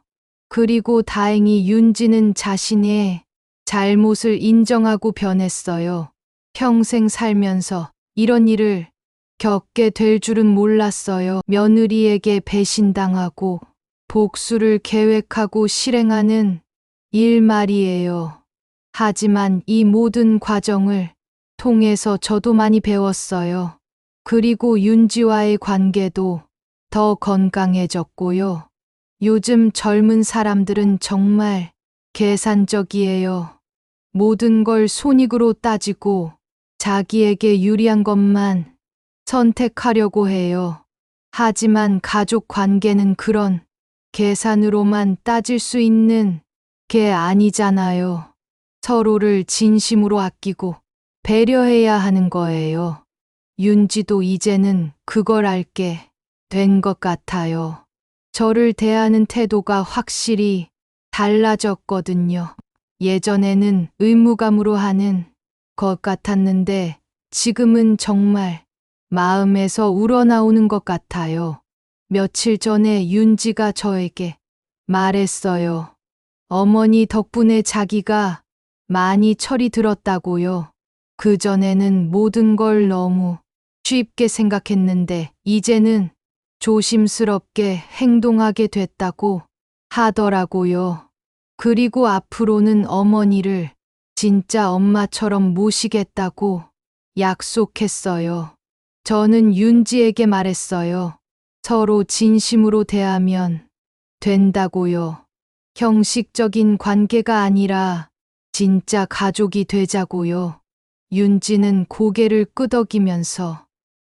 그리고 다행히 윤지는 자신의 잘못을 인정하고 변했어요. 평생 살면서 이런 일을 겪게 될 줄은 몰랐어요. 며느리에게 배신당하고 복수를 계획하고 실행하는 일 말이에요. 하지만 이 모든 과정을 통해서 저도 많이 배웠어요. 그리고 윤지와의 관계도 더 건강해졌고요. 요즘 젊은 사람들은 정말 계산적이에요. 모든 걸 손익으로 따지고 자기에게 유리한 것만 선택하려고 해요. 하지만 가족 관계는 그런 계산으로만 따질 수 있는 게 아니잖아요. 서로를 진심으로 아끼고 배려해야 하는 거예요. 윤지도 이제는 그걸 알게 된 것 같아요. 저를 대하는 태도가 확실히 달라졌거든요. 예전에는 의무감으로 하는 것 같았는데 지금은 정말 마음에서 우러나오는 것 같아요. 며칠 전에 윤지가 저에게 말했어요. 어머니 덕분에 자기가 많이 철이 들었다고요. 그전에는 모든 걸 너무 쉽게 생각했는데 이제는 조심스럽게 행동하게 됐다고 하더라고요. 그리고 앞으로는 어머니를 진짜 엄마처럼 모시겠다고 약속했어요. 저는 윤지에게 말했어요. 서로 진심으로 대하면 된다고요. 형식적인 관계가 아니라 진짜 가족이 되자고요. 윤지는 고개를 끄덕이면서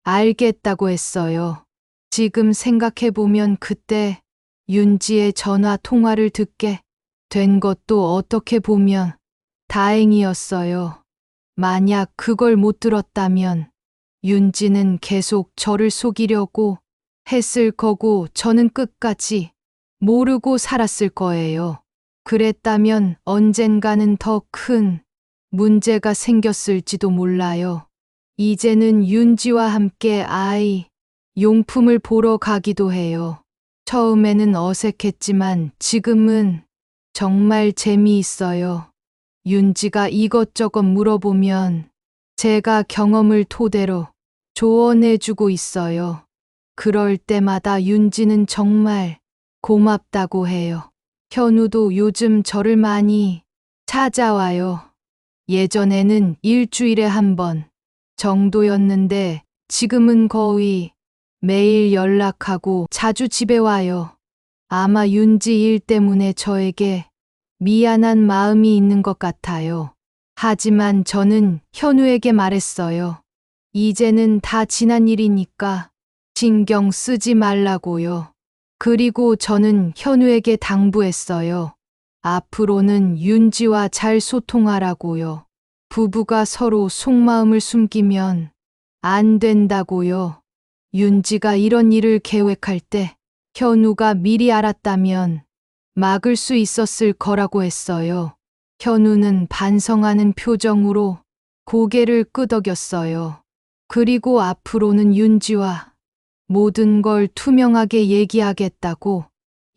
알겠다고 했어요. 지금 생각해보면 그때 윤지의 전화 통화를 듣게 된 것도 어떻게 보면 다행이었어요. 만약 그걸 못 들었다면 윤지는 계속 저를 속이려고 했을 거고 저는 끝까지 모르고 살았을 거예요. 그랬다면 언젠가는 더 큰 문제가 생겼을지도 몰라요. 이제는 윤지와 함께 아이 용품을 보러 가기도 해요. 처음에는 어색했지만 지금은 정말 재미있어요. 윤지가 이것저것 물어보면 제가 경험을 토대로 조언해주고 있어요. 그럴 때마다 윤지는 정말 고맙다고 해요. 현우도 요즘 저를 많이 찾아와요. 예전에는 일주일에 한 번 정도였는데 지금은 거의 매일 연락하고 자주 집에 와요. 아마 윤지 일 때문에 저에게 미안한 마음이 있는 것 같아요. 하지만 저는 현우에게 말했어요. 이제는 다 지난 일이니까 신경 쓰지 말라고요. 그리고 저는 현우에게 당부했어요. 앞으로는 윤지와 잘 소통하라고요. 부부가 서로 속마음을 숨기면 안 된다고요. 윤지가 이런 일을 계획할 때 현우가 미리 알았다면 막을 수 있었을 거라고 했어요. 현우는 반성하는 표정으로 고개를 끄덕였어요. 그리고 앞으로는 윤지와 모든 걸 투명하게 얘기하겠다고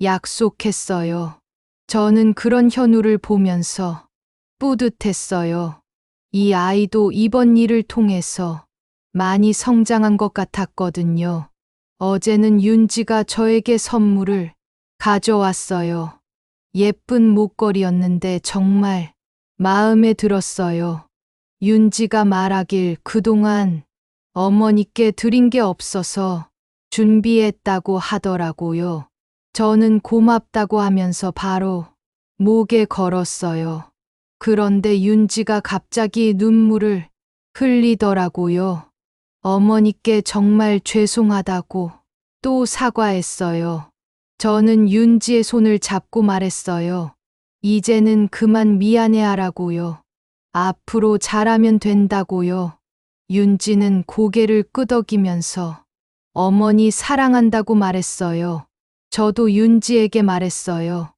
약속했어요. 저는 그런 현우를 보면서 뿌듯했어요. 이 아이도 이번 일을 통해서 많이 성장한 것 같았거든요. 어제는 윤지가 저에게 선물을 가져왔어요. 예쁜 목걸이였는데 정말 마음에 들었어요. 윤지가 말하길 그동안 어머니께 드린 게 없어서 준비했다고 하더라고요. 저는 고맙다고 하면서 바로 목에 걸었어요. 그런데 윤지가 갑자기 눈물을 흘리더라고요. 어머니께 정말 죄송하다고 또 사과했어요. 저는 윤지의 손을 잡고 말했어요. 이제는 그만 미안해하라고요. 앞으로 잘하면 된다고요. 윤지는 고개를 끄덕이면서 어머니 사랑한다고 말했어요. 저도 윤지에게 말했어요.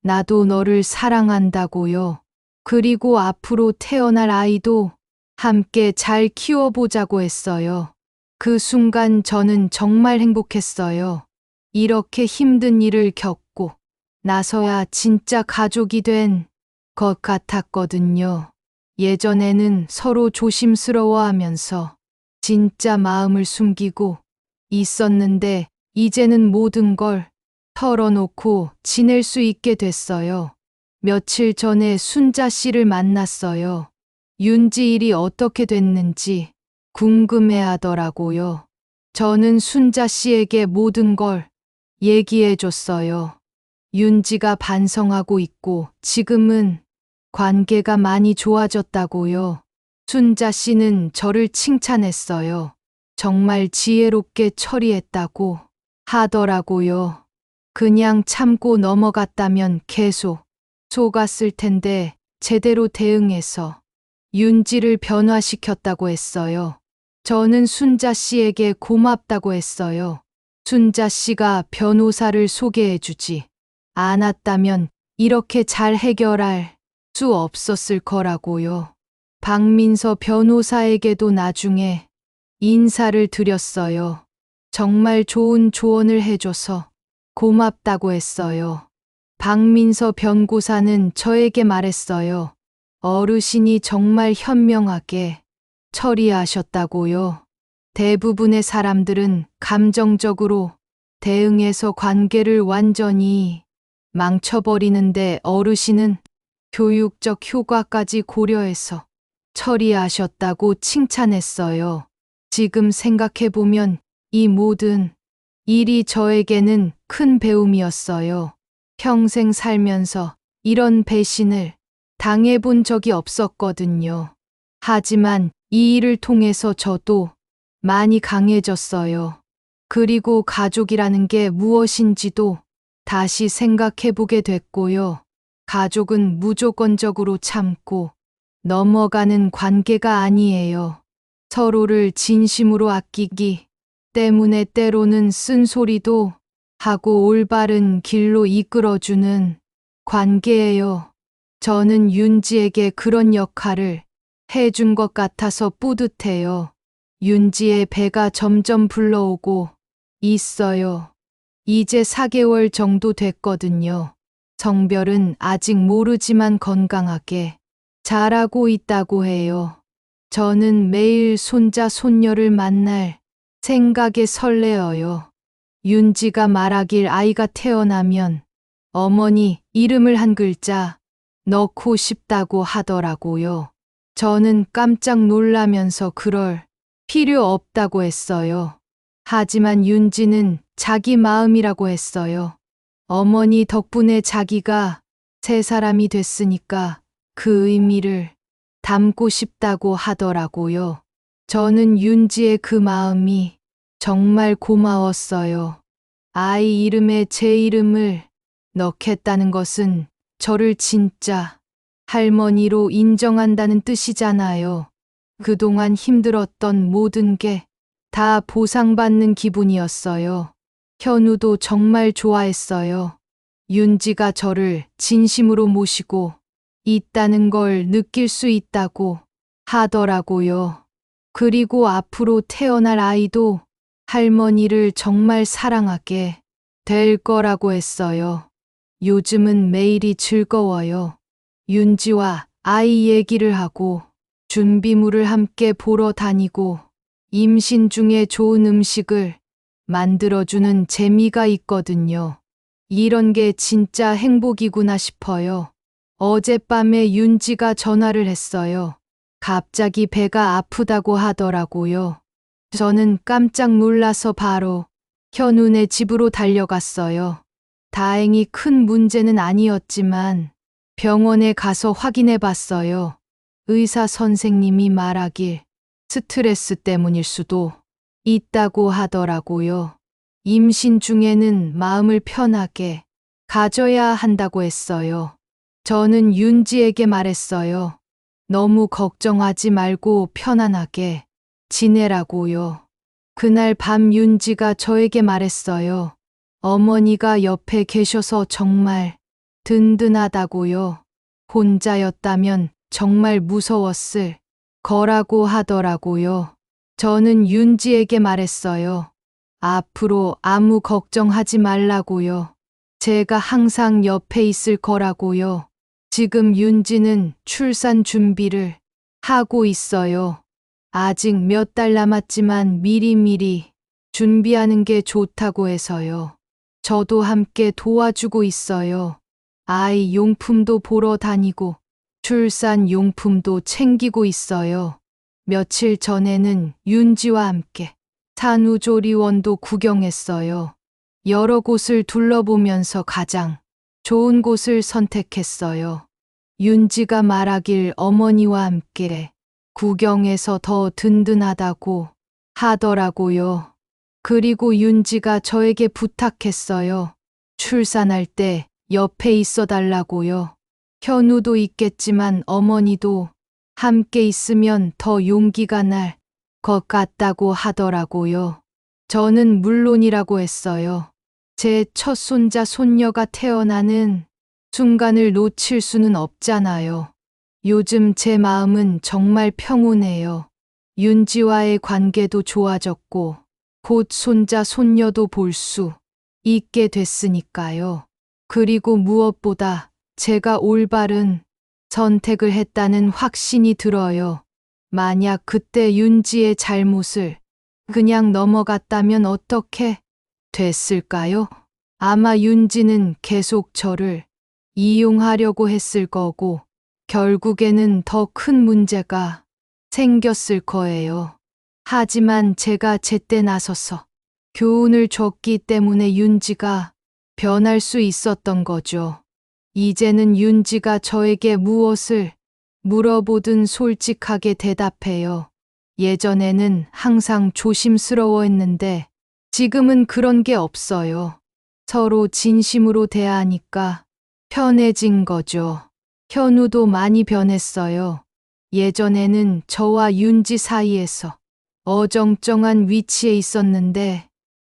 나도 너를 사랑한다고요. 그리고 앞으로 태어날 아이도 함께 잘 키워보자고 했어요. 그 순간 저는 정말 행복했어요. 이렇게 힘든 일을 겪고 나서야 진짜 가족이 된 것 같았거든요. 예전에는 서로 조심스러워하면서 진짜 마음을 숨기고 있었는데 이제는 모든 걸 털어놓고 지낼 수 있게 됐어요. 며칠 전에 순자 씨를 만났어요. 윤지 일이 어떻게 됐는지 궁금해 하더라고요. 저는 순자 씨에게 모든 걸 얘기해 줬어요. 윤지가 반성하고 있고 지금은 관계가 많이 좋아졌다고요. 순자 씨는 저를 칭찬했어요. 정말 지혜롭게 처리했다고 하더라고요. 그냥 참고 넘어갔다면 계속 속았을 텐데 제대로 대응해서 윤지를 변화시켰다고 했어요. 저는 순자 씨에게 고맙다고 했어요. 순자 씨가 변호사를 소개해주지 않았다면 이렇게 잘 해결할 수 없었을 거라고요. 박민서 변호사에게도 나중에 인사를 드렸어요. 정말 좋은 조언을 해줘서 고맙다고 했어요. 박민서 변고사는 저에게 말했어요. 어르신이 정말 현명하게 처리하셨다고요. 대부분의 사람들은 감정적으로 대응해서 관계를 완전히 망쳐버리는데 어르신은 교육적 효과까지 고려해서 처리하셨다고 칭찬했어요. 지금 생각해보면 이 모든 일이 저에게는 큰 배움이었어요. 평생 살면서 이런 배신을 당해본 적이 없었거든요. 하지만 이 일을 통해서 저도 많이 강해졌어요. 그리고 가족이라는 게 무엇인지도 다시 생각해보게 됐고요. 가족은 무조건적으로 참고 넘어가는 관계가 아니에요. 서로를 진심으로 아끼기 때문에 때로는 쓴소리도 하고 올바른 길로 이끌어주는 관계예요. 저는 윤지에게 그런 역할을 해준 것 같아서 뿌듯해요. 윤지의 배가 점점 불러오고 있어요. 이제 4개월 정도 됐거든요. 성별은 아직 모르지만 건강하게 자라고 있다고 해요. 저는 매일 손자, 손녀를 만날 생각에 설레어요. 윤지가 말하길 아이가 태어나면 어머니 이름을 한 글자 넣고 싶다고 하더라고요. 저는 깜짝 놀라면서 그럴 필요 없다고 했어요. 하지만 윤지는 자기 마음이라고 했어요. 어머니 덕분에 자기가 새 사람이 됐으니까 그 의미를 담고 싶다고 하더라고요. 저는 윤지의 그 마음이 정말 고마웠어요. 아이 이름에 제 이름을 넣겠다는 것은 저를 진짜 할머니로 인정한다는 뜻이잖아요. 그동안 힘들었던 모든 게 다 보상받는 기분이었어요. 현우도 정말 좋아했어요. 윤지가 저를 진심으로 모시고 있다는 걸 느낄 수 있다고 하더라고요. 그리고 앞으로 태어날 아이도 할머니를 정말 사랑하게 될 거라고 했어요. 요즘은 매일이 즐거워요. 윤지와 아이 얘기를 하고 준비물을 함께 보러 다니고 임신 중에 좋은 음식을 만들어주는 재미가 있거든요. 이런 게 진짜 행복이구나 싶어요. 어젯밤에 윤지가 전화를 했어요. 갑자기 배가 아프다고 하더라고요. 저는 깜짝 놀라서 바로 현우네 집으로 달려갔어요. 다행히 큰 문제는 아니었지만 병원에 가서 확인해 봤어요. 의사 선생님이 말하길 스트레스 때문일 수도 있다고 하더라고요. 임신 중에는 마음을 편하게 가져야 한다고 했어요. 저는 윤지에게 말했어요. 너무 걱정하지 말고 편안하게 지내라고요. 그날 밤 윤지가 저에게 말했어요. 어머니가 옆에 계셔서 정말 든든하다고요. 혼자였다면 정말 무서웠을 거라고 하더라고요. 저는 윤지에게 말했어요. 앞으로 아무 걱정하지 말라고요. 제가 항상 옆에 있을 거라고요. 지금 윤지는 출산 준비를 하고 있어요. 아직 몇 달 남았지만 미리미리 준비하는 게 좋다고 해서요. 저도 함께 도와주고 있어요. 아이 용품도 보러 다니고 출산 용품도 챙기고 있어요. 며칠 전에는 윤지와 함께 산후조리원도 구경했어요. 여러 곳을 둘러보면서 가장 좋은 곳을 선택했어요. 윤지가 말하길 어머니와 함께 구경해서 더 든든하다고 하더라고요. 그리고 윤지가 저에게 부탁했어요. 출산할 때 옆에 있어 달라고요. 현우도 있겠지만 어머니도 함께 있으면 더 용기가 날 것 같다고 하더라고요. 저는 물론이라고 했어요. 제 첫 손자 손녀가 태어나는 순간을 놓칠 수는 없잖아요. 요즘 제 마음은 정말 평온해요. 윤지와의 관계도 좋아졌고 곧 손자 손녀도 볼 수 있게 됐으니까요. 그리고 무엇보다 제가 올바른 선택을 했다는 확신이 들어요. 만약 그때 윤지의 잘못을 그냥 넘어갔다면 어떻게 됐을까요? 아마 윤지는 계속 저를 이용하려고 했을 거고 결국에는 더 큰 문제가 생겼을 거예요. 하지만 제가 제때 나서서 교훈을 줬기 때문에 윤지가 변할 수 있었던 거죠. 이제는 윤지가 저에게 무엇을 물어보든 솔직하게 대답해요. 예전에는 항상 조심스러워했는데 지금은 그런 게 없어요. 서로 진심으로 대하니까 편해진 거죠. 현우도 많이 변했어요. 예전에는 저와 윤지 사이에서 어정쩡한 위치에 있었는데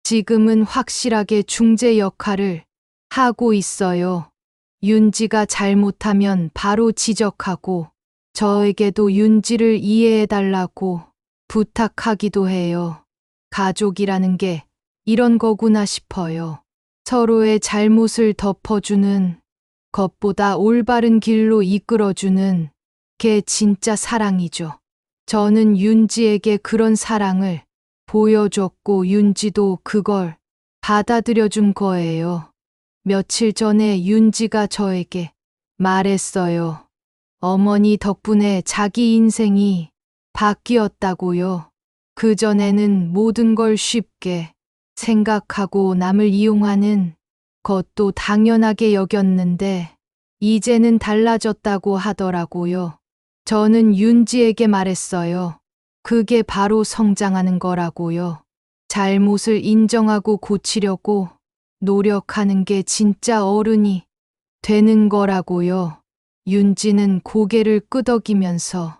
지금은 확실하게 중재 역할을 하고 있어요. 윤지가 잘못하면 바로 지적하고 저에게도 윤지를 이해해달라고 부탁하기도 해요. 가족이라는 게 이런 거구나 싶어요. 서로의 잘못을 덮어주는 것보다 올바른 길로 이끌어주는 게 진짜 사랑이죠. 저는 윤지에게 그런 사랑을 보여줬고 윤지도 그걸 받아들여준 거예요. 며칠 전에 윤지가 저에게 말했어요. 어머니 덕분에 자기 인생이 바뀌었다고요. 그전에는 모든 걸 쉽게 생각하고 남을 이용하는 것도 당연하게 여겼는데 이제는 달라졌다고 하더라고요. 저는 윤지에게 말했어요. 그게 바로 성장하는 거라고요. 잘못을 인정하고 고치려고 노력하는 게 진짜 어른이 되는 거라고요. 윤지는 고개를 끄덕이면서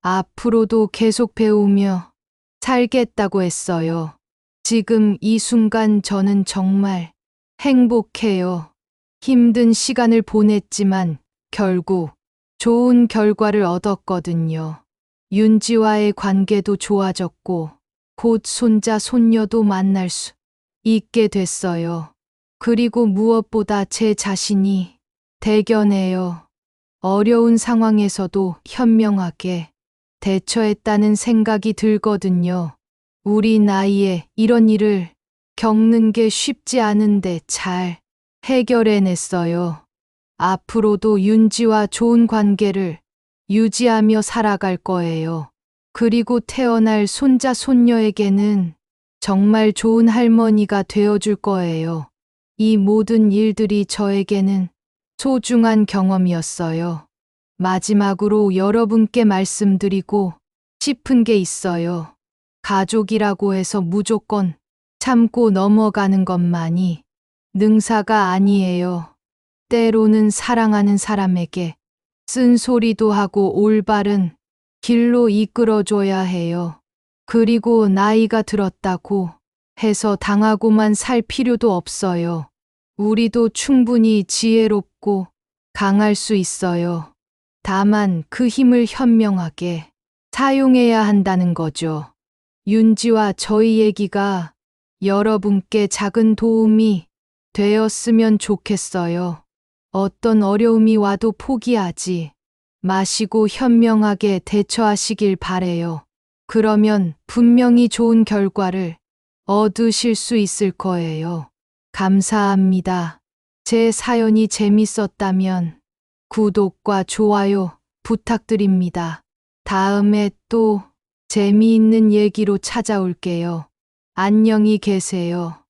앞으로도 계속 배우며 살겠다고 했어요. 지금 이 순간 저는 정말 행복해요. 힘든 시간을 보냈지만 결국 좋은 결과를 얻었거든요. 윤지와의 관계도 좋아졌고 곧 손자 손녀도 만날 수 있게 됐어요. 그리고 무엇보다 제 자신이 대견해요. 어려운 상황에서도 현명하게 대처했다는 생각이 들거든요. 우리 나이에 이런 일을 겪는 게 쉽지 않은데 잘 해결해냈어요. 앞으로도 윤지와 좋은 관계를 유지하며 살아갈 거예요. 그리고 태어날 손자 손녀에게는 정말 좋은 할머니가 되어줄 거예요. 이 모든 일들이 저에게는 소중한 경험이었어요. 마지막으로 여러분께 말씀드리고 싶은 게 있어요. 가족이라고 해서 무조건 참고 넘어가는 것만이 능사가 아니에요. 때로는 사랑하는 사람에게 쓴소리도 하고 올바른 길로 이끌어줘야 해요. 그리고 나이가 들었다고 해서 당하고만 살 필요도 없어요. 우리도 충분히 지혜롭고 강할 수 있어요. 다만 그 힘을 현명하게 사용해야 한다는 거죠. 윤지와 저희 얘기가 여러분께 작은 도움이 되었으면 좋겠어요. 어떤 어려움이 와도 포기하지 마시고 현명하게 대처하시길 바래요. 그러면 분명히 좋은 결과를 얻으실 수 있을 거예요. 감사합니다. 제 사연이 재밌었다면 구독과 좋아요 부탁드립니다. 다음에 또 재미있는 얘기로 찾아올게요. 안녕히 계세요.